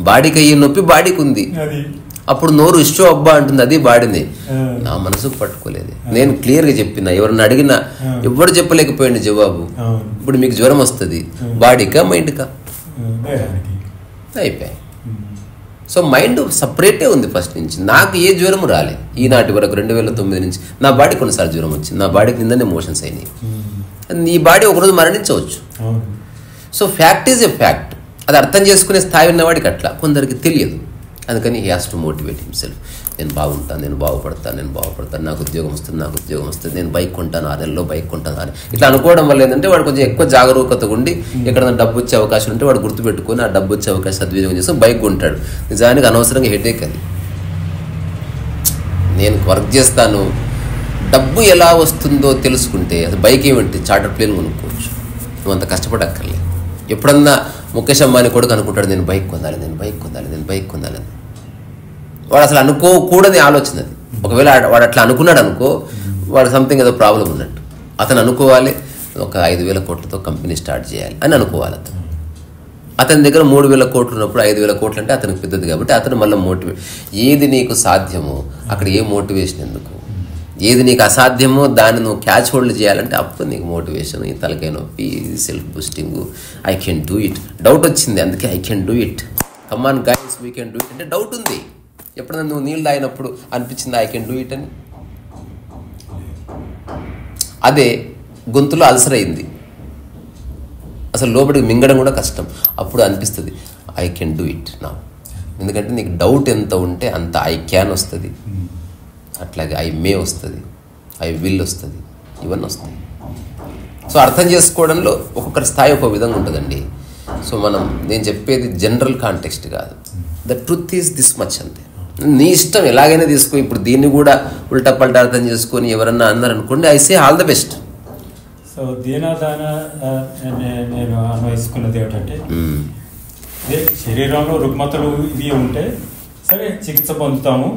బాడీకి అయ్యే నొప్పి బాడీకి ఉంది. అప్పుడు నోరు ఇష్టం అబ్బా అంటుంది, అది బాడీని. నా మనసుకు పట్టుకోలేదు. నేను క్లియర్గా చెప్పిన, ఎవరిని అడిగినా ఎవరు చెప్పలేకపోయింది జవాబు. ఇప్పుడు మీకు జ్వరం వస్తుంది, బాడీకా మైండ్కా? అయిపోయాయి. సో మైండ్ సపరేటే ఉంది ఫస్ట్ నుంచి. నాకు ఏ జ్వరం రాలే ఈనాటి వరకు. 2009 నుంచి నా బాడీ కొన్నిసార్లు జ్వరం వచ్చింది, నా బాడీకి నిందనే మోషన్స్ అయినాయి. నీ బాడీ ఒకరోజు మరణించవచ్చు. So fact is a fact. అది అర్థం చేసుకునే స్థాయి ఉన్నవాడికి అట్లా, కొందరికి తెలియదు. అందుకని he has to motivate himself. నేను బాగుంటాను, నేను బాగుపడతాను, నాకు ఉద్యోగం వస్తుంది, నేను బైక్ కొంటాను, 6 నెలల్లో బైక్ కొంటాను అని ఇట్లా అనుకోవడం వల్ల ఏంటంటే వాడు కొంచెం ఎక్కువ జాగరూకతగా ఉండి ఎక్కడైనా డబ్బు వచ్చే అవకాశం ఉంటే వాడు గుర్తుపెట్టుకొని ఆ డబ్బు వచ్చే అవకాశం సద్వినియోగం చేసుకొని బైక్ కొంటాడు. నిజానికి అనవసరంగా హెడేక్ అది. నేను వర్క్ చేస్తాను, డబ్బు ఎలా వస్తుందో తెలుసుకుంటే అది బైక్ ఏమిటి, చార్టర్ ప్లేన్ కొనుక్కోవచ్చు. నువ్వు అంత కష్టపడక్కర్లేదు. ఎప్పుడన్నా ముఖేష్ అంబానీ కొడుకు అనుకుంటాడు నేను బైక్ కొనాలి, నేను బైక్ కొనాలి, నేను బైక్ కొనాలని. వాడు అసలు అనుకోకూడని ఆలోచన అది. ఒకవేళ వాడు అట్లా అనుకున్నాడు అనుకో, వాడు సంథింగ్ ఏదో ప్రాబ్లం ఉన్నట్టు. అతను అనుకోవాలి ఒక 5,000 కోట్లతో కంపెనీ స్టార్ట్ చేయాలి అని అనుకోవాలి. అతని దగ్గర 3,000 కోట్లు ఉన్నప్పుడు 5,000 కోట్లు అంటే అతనికి పెద్దది కాబట్టి అతను మళ్ళీ ఏది నీకు సాధ్యమో అక్కడ ఏ మోటివేషన్ ఎందుకు, ఏది నీకు అసాధ్యమో దాన్ని నువ్వు క్యాచ్ హోల్డ్ చేయాలంటే అప్పుడు నీకు మోటివేషన్, ఈ తలకాయ నొప్పి, self boosting, I can do it. Doubt వచ్చింది అందుకే I can do it, come on guys we can do it అంటే డౌట్ ఉంది. ఎప్పుడైనా నువ్వు నీళ్ళు తాగినప్పుడు అనిపించింది ఐ కెన్ డూ ఇట్ అని? అదే గొంతులో అల్సర్ అయింది, అసలు లోపలికి మింగడం కూడా కష్టం, అప్పుడు అనిపిస్తుంది ఐ కెన్ డూ ఇట్ నా. ఎందుకంటే నీకు డౌట్ ఎంత ఉంటే అంత ఐ క్యాన్ వస్తుంది, అట్లాగే ఐ మే వస్తుంది, ఐ విల్ వస్తుంది, ఇవన్నీ వస్తాయి. సో అర్థం చేసుకోవడంలో ఒక్కొక్కరి స్థాయి ఒక విధంగా ఉంటుందండి. సో నేను చెప్పేది జనరల్ కాంటెక్స్ట్ కాదు, the truth is this much అంతే. నీ ఇష్టం ఎలాగైనా తీసుకో. ఇప్పుడు దీన్ని కూడా ఉల్టా పల్టా అర్థం చేసుకొని ఎవరన్నా అన్నారనుకోండి, I say all the best. So దీనాదాన నేను అన్వయిస్తున్నది ఏమిటంటే, శరీరంలో రుగ్మతలు ఇవి ఉంటే సరే చికిత్స పొందుతాము.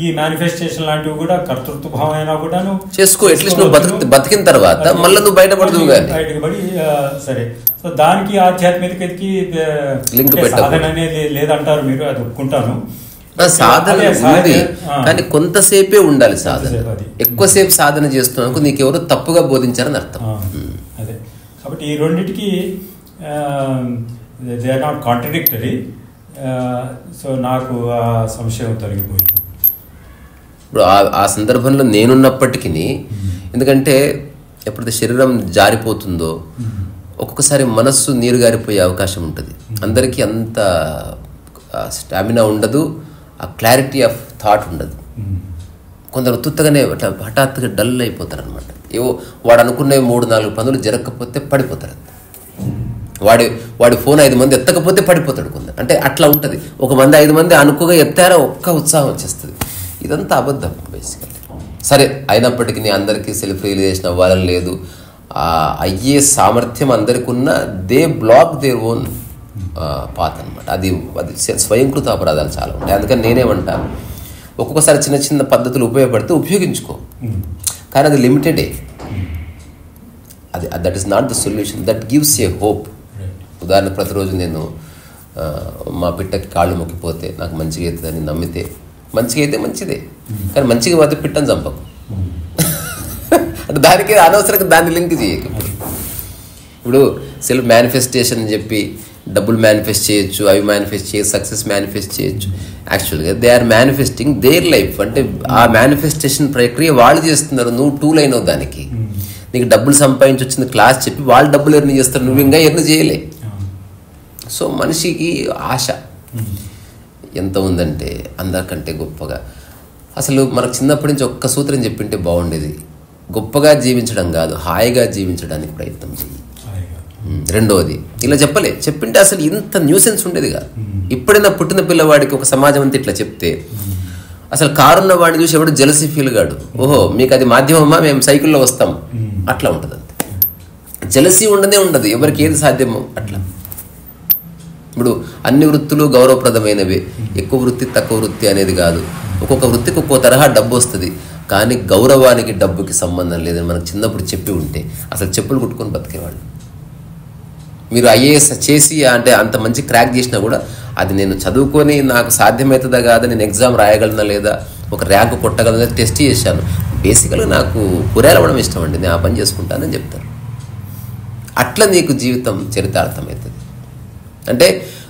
ఈ మేనిఫెస్టేషన్ లాంటివి కూడా కర్తృత్వ భావం అయినా కూడా చేసుకో. అట్లీస్ట్ నువ్వు బతికిన తర్వాత మళ్ళీ నువ్వు బయటపడదు బయటకు పడి సరే. సో దానికి ఆధ్యాత్మికతకి లింక్ సాధన అనేది లేదంటారు మీరు, అది ఒప్పుకుంటాను. సాధన ఉంది కానీ కొంతసేపే ఉండాలి సాధన. ఎక్కువసేపు సాధన చేస్తున్నాను నీకు ఎవరో తప్పుగా బోధించారని అర్థం. అదే కాబట్టి ఈ రెండింటికి they are not contradictory. So నాకు ఆ సంశయం తొలగిపోయింది. ఇప్పుడు ఆ సందర్భంలో నేనున్నప్పటికీ, ఎందుకంటే ఎప్పుడైతే శరీరం జారిపోతుందో ఒక్కొక్కసారి మనస్సు నీరు గారిపోయే అవకాశం ఉంటుంది. అందరికీ అంత స్టామినా ఉండదు, ఆ క్లారిటీ ఆఫ్ థాట్ ఉండదు. కొందరు తుత్తగానే హఠాత్తుగా డల్ అయిపోతారు అనమాట. ఏవో వాడు అనుకునే 3-4 పనులు జరగకపోతే పడిపోతారు. వాడి ఫోన్ 5 మంది ఎత్తకపోతే పడిపోతాడు కొందరు. అంటే అట్లా ఉంటుంది. 1 మంది 5 మంది అనుకోగా ఎత్తారో ఒక్క ఉత్సాహం వచ్చేస్తుంది. ఇదంతా అబద్ధం బేసికల్లీ. సరే అయినప్పటికీ అందరికీ సెల్ఫ్ రియలైజేషన్ అవ్వాలని లేదు, అయ్యే సామర్థ్యం అందరికి ఉన్న they block their own path అనమాట. అది స్వయంకృత అపరాధాలు చాలా ఉంటాయి. అందుకని నేనేమంటాను, ఒక్కొక్కసారి చిన్న చిన్న పద్ధతులు ఉపయోగపడితే ఉపయోగించుకో, కానీ అది లిమిటెడే. That is not the solution, that gives a hope. ఉదాహరణకు ప్రతిరోజు నేను మా పిట్టకి కాళ్ళు మొక్కిపోతే నాకు మంచిగా అవుతుందని నమ్మితే మంచిగా అయితే మంచిదే, కానీ మంచిగా పోతే పిట్టని చంపకు. అంటే దానికి అనవసరంగా దాన్ని లింక్ చేయకు. ఇప్పుడు సెల్ఫ్ మేనిఫెస్టేషన్ అని చెప్పి డబ్బులు మేనిఫెస్ట్ చేయొచ్చు, అవి మేనిఫెస్ట్ చేయొచ్చు, సక్సెస్ మేనిఫెస్ట్ చేయొచ్చు. యాక్చువల్గా they are manifesting their life. అంటే ఆ మేనిఫెస్టేషన్ ప్రక్రియ వాళ్ళు చేస్తున్నారు, నువ్వు టూల్ అయినావు దానికి. నీకు డబ్బులు సంపాదించి వచ్చింది క్లాస్ చెప్పి వాళ్ళు డబ్బులు ఎర్న్ చేస్తారు, నువ్వు ఇంకా ఎర్న్ చేయలే. సో మనిషికి ఆశ ఎంత ఉందంటే అందరికంటే గొప్పగా, అసలు మనకు చిన్నప్పటి నుంచి ఒక్క సూత్రం చెప్పింటే బాగుండేది, గొప్పగా జీవించడం కాదు హాయిగా జీవించడానికి ప్రయత్నం చేయి. రెండవది ఇలా చెప్పింటే అసలు ఇంత న్యూసెన్స్ ఉండేది కాదు. ఇప్పుడైనా పుట్టిన పిల్లవాడికి ఒక సమాజం అంతా ఇట్లా చెప్తే అసలు కారున్న వాడిని చూసి ఎవడు జెలసీ ఫీల్ కాడు. ఓహో మీకు అది మాధ్యమమ్మా, మేము సైకిల్లో వస్తాం, అట్లా ఉంటుంది. అంతే, జెలసీ ఉండదు, ఎవరికి ఏది సాధ్యమో అట్లా. ఇప్పుడు అన్ని వృత్తులు గౌరవప్రదమైనవి, ఎక్కువ వృత్తి తక్కువ వృత్తి అనేది కాదు. ఒక్కొక్క వృత్తికి ఒక్కో తరహా డబ్బు వస్తుంది, కానీ గౌరవానికి డబ్బుకి సంబంధం లేదని మనకు చిన్నప్పుడు చెప్పి ఉంటే అసలు చెప్పులు కుట్టుకొని బతికేవాళ్ళు. మీరు ఐఏఎస్ చేసి అంటే అంత మంచి క్రాక్ చేసినా కూడా అది నేను చదువుకొని నాకు సాధ్యమవుతుందా కాదా, నేను ఎగ్జామ్ రాయగలనా లేదా, ఒక ర్యాంకు కొట్టగలనా టెస్ట్ చేశాను. బేసికల్గా నాకు కూరలవడం ఇష్టం అండి, నేను ఆ పని చేసుకుంటానని చెప్తాను. అట్లా నీకు జీవితం చరితార్థమవుతుంది. అంటే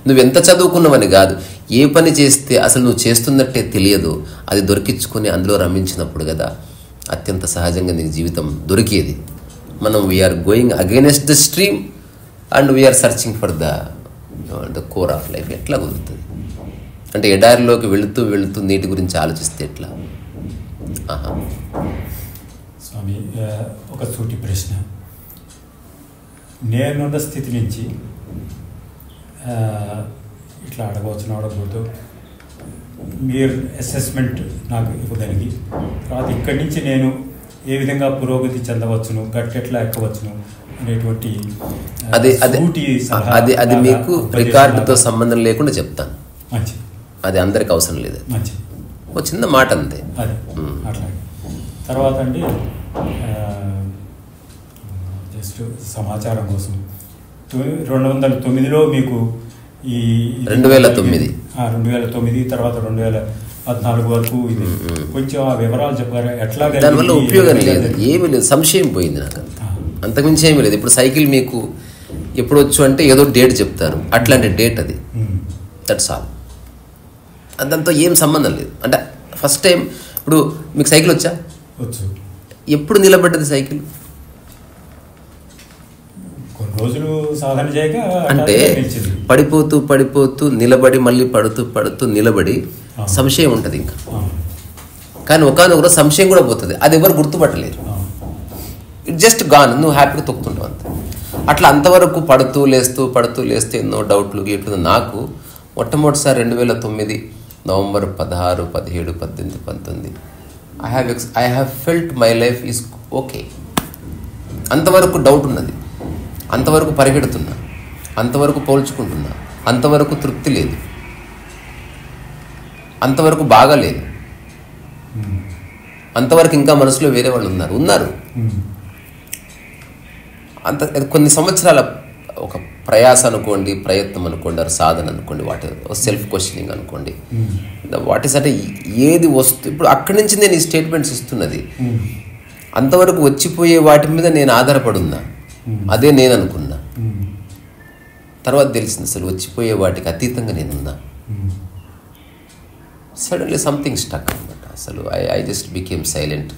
నువ్వు ఎంత చదువుకున్నావని కాదు, ఏ పని చేస్తే అసలు నువ్వు చేస్తున్నట్టే తెలియదు, అది దొరికించుకొని అందులో రమించినప్పుడు కదా అత్యంత సహజంగా నీకు జీవితం దొరికేది. మనం we are going against the stream and we are searching for the core of life. ఎట్లా కుదురుతుంది అంటే ఎడారిలోకి వెళుతూ నీటి గురించి ఆలోచిస్తే ఎట్లా? స్వామి, ఒక సూటి ప్రశ్న. నేనున్న స్థితి నుంచి ఇట్లా అడగకూడదు, మీరు అసెస్మెంట్ నాకు ఇవ్వగలిగి తర్వాత ఇక్కడి నుంచి నేను ఏ విధంగా పురోగతి చెందవచ్చును, గట్టెట్లా ఎక్కవచ్చును అనేటువంటి అది మీకు రికార్డుతో సంబంధం లేకుండా చెప్తాను. మంచి, అది అందరికి అవసరం లేదు. మంచి ఒక చిన్న మాట అంతే. అదే అట్లాగే. తర్వాత అండి జస్ట్ సమాచారం కోసం 209లో మీకు ఈ 2009 తర్వాత 2014 వరకు ఇది కొంచెం ఆ వివరాలు చెప్పారా? ఎట్లా దానివల్ల ఉపయోగం లేదు, ఏమీ లేదు, సంశయం పోయింది నాకు. అంతకుమించి ఏమీ లేదు. ఇప్పుడు సైకిల్ మీకు ఎప్పుడు వచ్చు అంటే ఏదో డేట్ చెప్తారు, అట్లాంటి డేట్ అది, దట్స్ ఆల్. దాంతో ఏం సంబంధం లేదు. అంటే ఫస్ట్ టైం ఇప్పుడు మీకు సైకిల్ వచ్చా? వచ్చు. ఎప్పుడు నిలబడ్డది సైకిల్? కొన్ని రోజులు సాధన చేయక అంటే పడిపోతూ పడిపోతూ నిలబడి మళ్ళీ పడుతూ నిలబడి సంశయం ఉంటుంది ఇంకా. కానీ ఒకనొకరు సంశయం కూడా పోతుంది, అది ఎవరు గుర్తుపట్టలేరు. ఇట్ జస్ట్ గాన్, నువ్వు హ్యాపీగా తొక్కుతుంటావు అంతే. అట్లా అంతవరకు పడుతూ లేస్తే ఎన్నో డౌట్లు గీట్లు. నాకు మొట్టమొదటిసారి 2009 November 16, 17, 18, 19 I have felt my life is okay. అంతవరకు డౌట్ ఉన్నది, అంతవరకు పరిగెడుతున్నా, అంతవరకు పోల్చుకుంటున్నా, అంతవరకు తృప్తి లేదు, అంతవరకు బాగాలేదు, అంతవరకు ఇంకా మనసులో వేరే వాళ్ళు ఉన్నారు. అంత కొన్ని సంవత్సరాల ఒక ప్రయాస అనుకోండి, ప్రయత్నం అనుకోండి, సాధన అనుకోండి, వాటి సెల్ఫ్ క్వశ్చనింగ్ అనుకోండి, వాట్ ఈస్ అంటే ఏది వస్తు. ఇప్పుడు అక్కడి నుంచి నేను ఈ స్టేట్మెంట్స్ ఇస్తున్నది, అంతవరకు వచ్చిపోయే వాటి మీద నేను ఆధారపడున్నా, అదే నేను అనుకున్నా. తర్వాత తెలిసింది అసలు వచ్చిపోయే వాటికి అతీతంగా నేనున్నా. సడన్లీ సంథింగ్ స్టక్ అనమాట. అసలు I just became silent.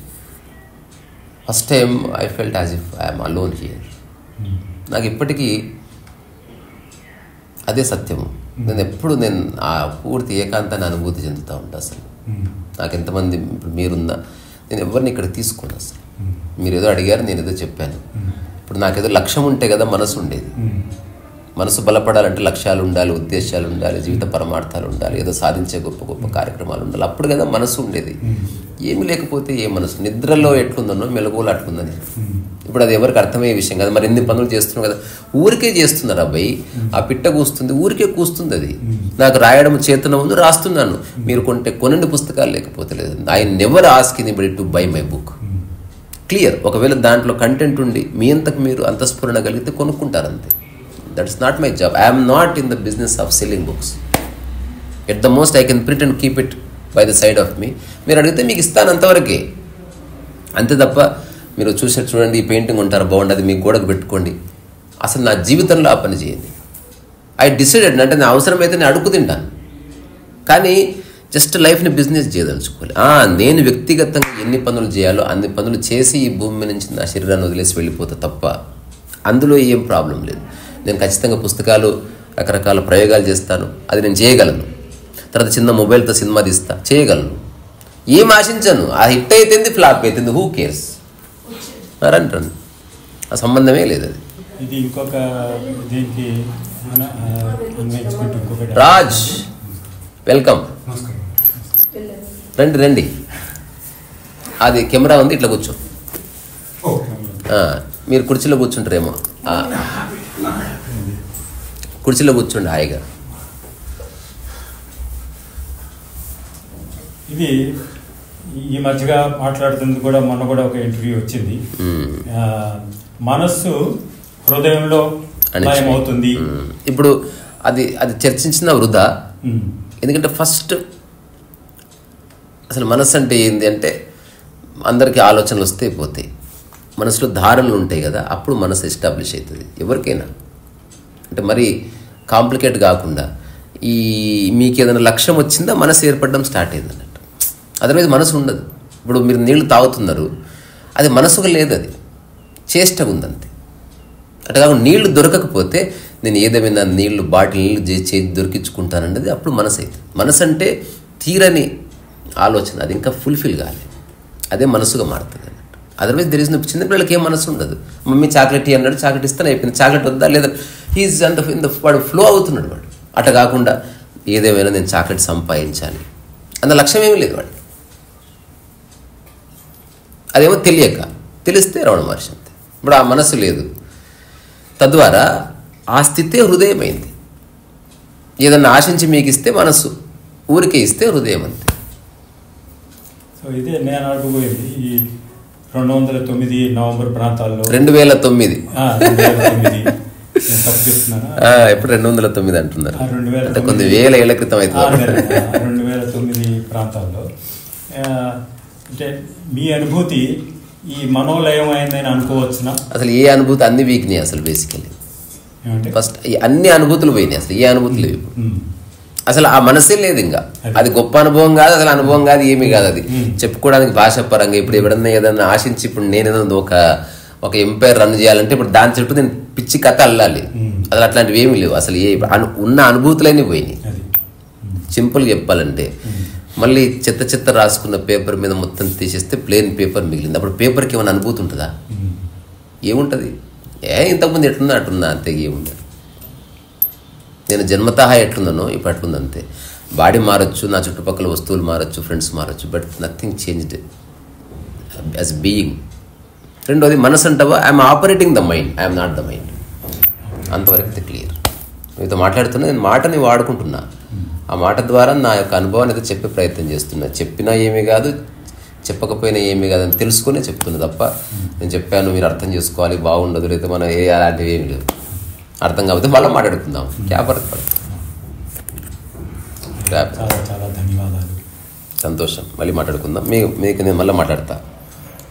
First time I felt as if I'm alone here. నాకు ఇప్పటికీ అదే సత్యము. నేను ఆ పూర్తి ఏకాంతాన్ని అనుభూతి చెందుతూ ఉంటాను. అసలు నాకు ఎంతమంది ఇప్పుడు మీరున్నా, నేను ఎవరిని ఇక్కడ తీసుకోను. అసలు మీరు ఏదో అడిగారు, నేను ఏదో చెప్పాను. ఇప్పుడు నాకేదో లక్ష్యం ఉంటే కదా మనసు ఉండేది. మనసు బలపడాలంటే లక్ష్యాలు ఉండాలి, ఉద్దేశాలు ఉండాలి, జీవిత పరమార్థాలు ఉండాలి, ఏదో సాధించే గొప్ప గొప్ప కార్యక్రమాలు ఉండాలి. అప్పుడు కదా మనసు ఉండేది. ఏమి లేకపోతే ఏ మనసు? నిద్రలో ఎట్లుందనో మెలకువలు అట్లుందని. ఇప్పుడు అది ఎవరికి అర్థమయ్యే విషయం కదా. మరి ఎన్ని పనులు చేస్తున్నాం కదా, ఊరికే చేస్తున్నారు. అబ్బాయి ఆ పిట్ట కూస్తుంది, ఊరికే కూస్తుంది. అది నాకు రాయడం చేతన ఉంది, రాస్తున్నాను. మీరు కొనండి పుస్తకాలు, లేకపోతే లేదు. I never ask anybody to buy my book. Clear. ఒకవేళ దాంట్లో కంటెంట్ ఉండి మీ అంతకు మీరు అంతఃస్ఫురణ కలిగితే కొనుక్కుంటారు అంతే. That's not my job. I'm not in the business of selling books. At the most I can print and keep it by the side of me. మీరు అడిగితే మీకు ఇస్తాను అంతవరకే, అంతే తప్ప మీరు చూడండి ఈ పెయింటింగ్ ఉంటారు బాగుండదు, మీకు గోడకు పెట్టుకోండి. అసలు నా జీవితంలో ఆ పని చేయండి. ఐ డిసైడెడ్, అంటే నా అవసరమైతే నేను అడుగు తింటాను, కానీ జస్ట్ లైఫ్ని బిజినెస్ చేయదలుచుకోవాలి. నేను వ్యక్తిగతంగా ఎన్ని పనులు చేయాలో అన్ని పనులు చేసి ఈ భూమి నుంచి నా శరీరాన్ని వదిలేసి వెళ్ళిపోతా తప్ప అందులో ఏం ప్రాబ్లం లేదు. నేను ఖచ్చితంగా పుస్తకాలు, రకరకాల ప్రయోగాలు చేస్తాను, అది నేను చేయగలను. తర్వాత చిన్న మొబైల్తో సినిమా తీస్తా, చేయగలను. ఏం ఆశించను. ఆ హిట్ అయితేంది, ఫ్లాప్ అయితేంది, హూ కేర్స్ రండి. ఆ సంబంధమే లేదు. అది ఇది ఇంకొక దీనికి రాజ్ వెల్కమ్. రండి. అది కెమెరా ఉంది, ఇట్లా కూర్చో. మీరు కుర్చీలో కూర్చుంటారేమో, కుర్చీలో కూర్చోండి హాయిగా. ఇది ఈ మధ్యగా మాట్లాడుతుంది కూడా, మొన్న కూడా ఒక ఇంటర్వ్యూ వచ్చింది. మనస్సు హృదయంలో అవుతుంది. ఇప్పుడు అది చర్చించిన వృధా. ఎందుకంటే ఫస్ట్ అసలు మనస్సు అంటే ఏంది అంటే, అందరికీ ఆలోచనలు వస్తే పోతాయి, మనసులో ధారణలు ఉంటాయి కదా, అప్పుడు మనసు ఎస్టాబ్లిష్ అవుతుంది ఎవరికైనా. అంటే మరి కాంప్లికేట్ కాకుండా మీకు ఏదైనా లక్ష్యం వచ్చిందా, మనసు ఏర్పడడం స్టార్ట్ అయింది అన్నట్టు. అదర్వైజ్ మనసు ఉండదు. ఇప్పుడు మీరు నీళ్లు తాగుతున్నారు, అది మనసుగా లేదు, అది చేష్టగా ఉందంతే. అట్లా కాకుండా నీళ్లు దొరకకపోతే నేను ఏదేమైనా బాటిల్ నీళ్ళు చేసి దొరికించుకుంటానన్నది అప్పుడు మనసు అయితే. మనసు అంటే తీరని ఆలోచన, అది ఇంకా ఫుల్ఫిల్ కావాలి, అదే మనసుగా మారుతుంది అన్నట్టు. Otherwise there is no. చిన్నపిల్లలకి ఏం మనసు ఉండదు. మమ్మీ చాక్లెట్ అన్నాడు, చాక్లెట్ ఇస్తాను, అయిపోయింది. చాక్లెట్ వద్దా లేదా, హీఈస్ వాడు ఫ్లో అవుతున్నాడు వాడు. అట్లా కాకుండా ఏదేమైనా నేను చాక్లెట్ సంపాదించాలి అన్న లక్ష్యం ఏమీ లేదు వాడికి. అదేమో తెలియక, తెలిస్తే రమణ మహర్షి అంతే. ఇప్పుడు ఆ మనసు లేదు, తద్వారా ఆ స్థితే హృదయమైంది. ఏదన్నా ఆశించి మీకు ఇస్తే మనస్సు, ఊరికే ఇస్తే హృదయం అంతే. సో ఇదే నేను అడుగుపోయింది ఈ 209 నవంబర్ ప్రాంతాల్లో 2009 తప్పు చెప్తున్నాను. ఎప్పుడు 209 అంటున్నారు, 2009 అంటే కొన్ని వేల ఏళ్ల క్రితం అయితే 2009 ప్రాంతాల్లో. అంటే మీ అనుభూతి ఈ మనోలయం అయిందని అనుకోవచ్చునా? అసలు ఏ అనుభూతి, అన్ని వీక్నాయి అసలు. బేసికలీ ఫస్ట్ అన్ని అనుభూతులు పోయినాయి, అసలు ఏ అనుభూతి లేవు. అసలు ఆ మనసే లేదు ఇంకా. అది గొప్ప అనుభవం కాదు, అసలు అనుభవం కాదు, ఏమీ కాదు. అది చెప్పుకోవడానికి భాష పరంగా ఇప్పుడు ఎవడన్నా ఏదన్నా ఆశించి, ఇప్పుడు నేను ఒక ఎంపైర్ రన్ చేయాలంటే ఇప్పుడు దాని చుట్టూ నేను పిచ్చి కథ అల్లాలి. అసలు అట్లాంటివి ఏమీ లేవు. అసలు ఉన్న అనుభూతులన్నీ పోయినాయి. సింపుల్గా చెప్పాలంటే మళ్ళీ చెత్త రాసుకున్న పేపర్ మీద మొత్తం తీసేస్తే ప్లేన్ పేపర్ మిగిలింది. అప్పుడు పేపర్కి ఏమైనా అనుభూతి ఉంటుందా? ఏముంటుంది? ఇంతకుముందు ఎట్లుందో అట్లుందా, అంతే. ఏముండదు. నేను జన్మతహా ఎట్లున్నానో ఇప్పుడు అట్లుంది అంతే. బాడీ మారచ్చు, నా చుట్టుపక్కల వస్తువులు మారచ్చు, ఫ్రెండ్స్ మారచ్చు, but nothing changed as being. రెండోది మనసు అంటావా, I'm operating the mind, I'm not the mind. అంతవరకు క్లియర్. మీతో మాట్లాడుతున్నా, నేను మాటని వాడుకుంటున్నా. ఆ మాట ద్వారా నా యొక్క అనుభవాన్ని అయితే చెప్పే ప్రయత్నం చేస్తున్నా. చెప్పినా ఏమీ కాదు, చెప్పకపోయినా ఏమీ కాదు అని తెలుసుకునే చెప్తున్నా తప్ప నేను చెప్పాను మీరు అర్థం చేసుకోవాలి బాగుండదు, లేకపోతే మనం అలాంటివి ఏమి లేవు. అర్థం కాకపోతే మళ్ళీ మాట్లాడుకుందాం. చాలా ధన్యవాదాలు. సంతోషం. మళ్ళీ మాట్లాడుకుందాం. మీకు నేను మళ్ళీ మాట్లాడతా.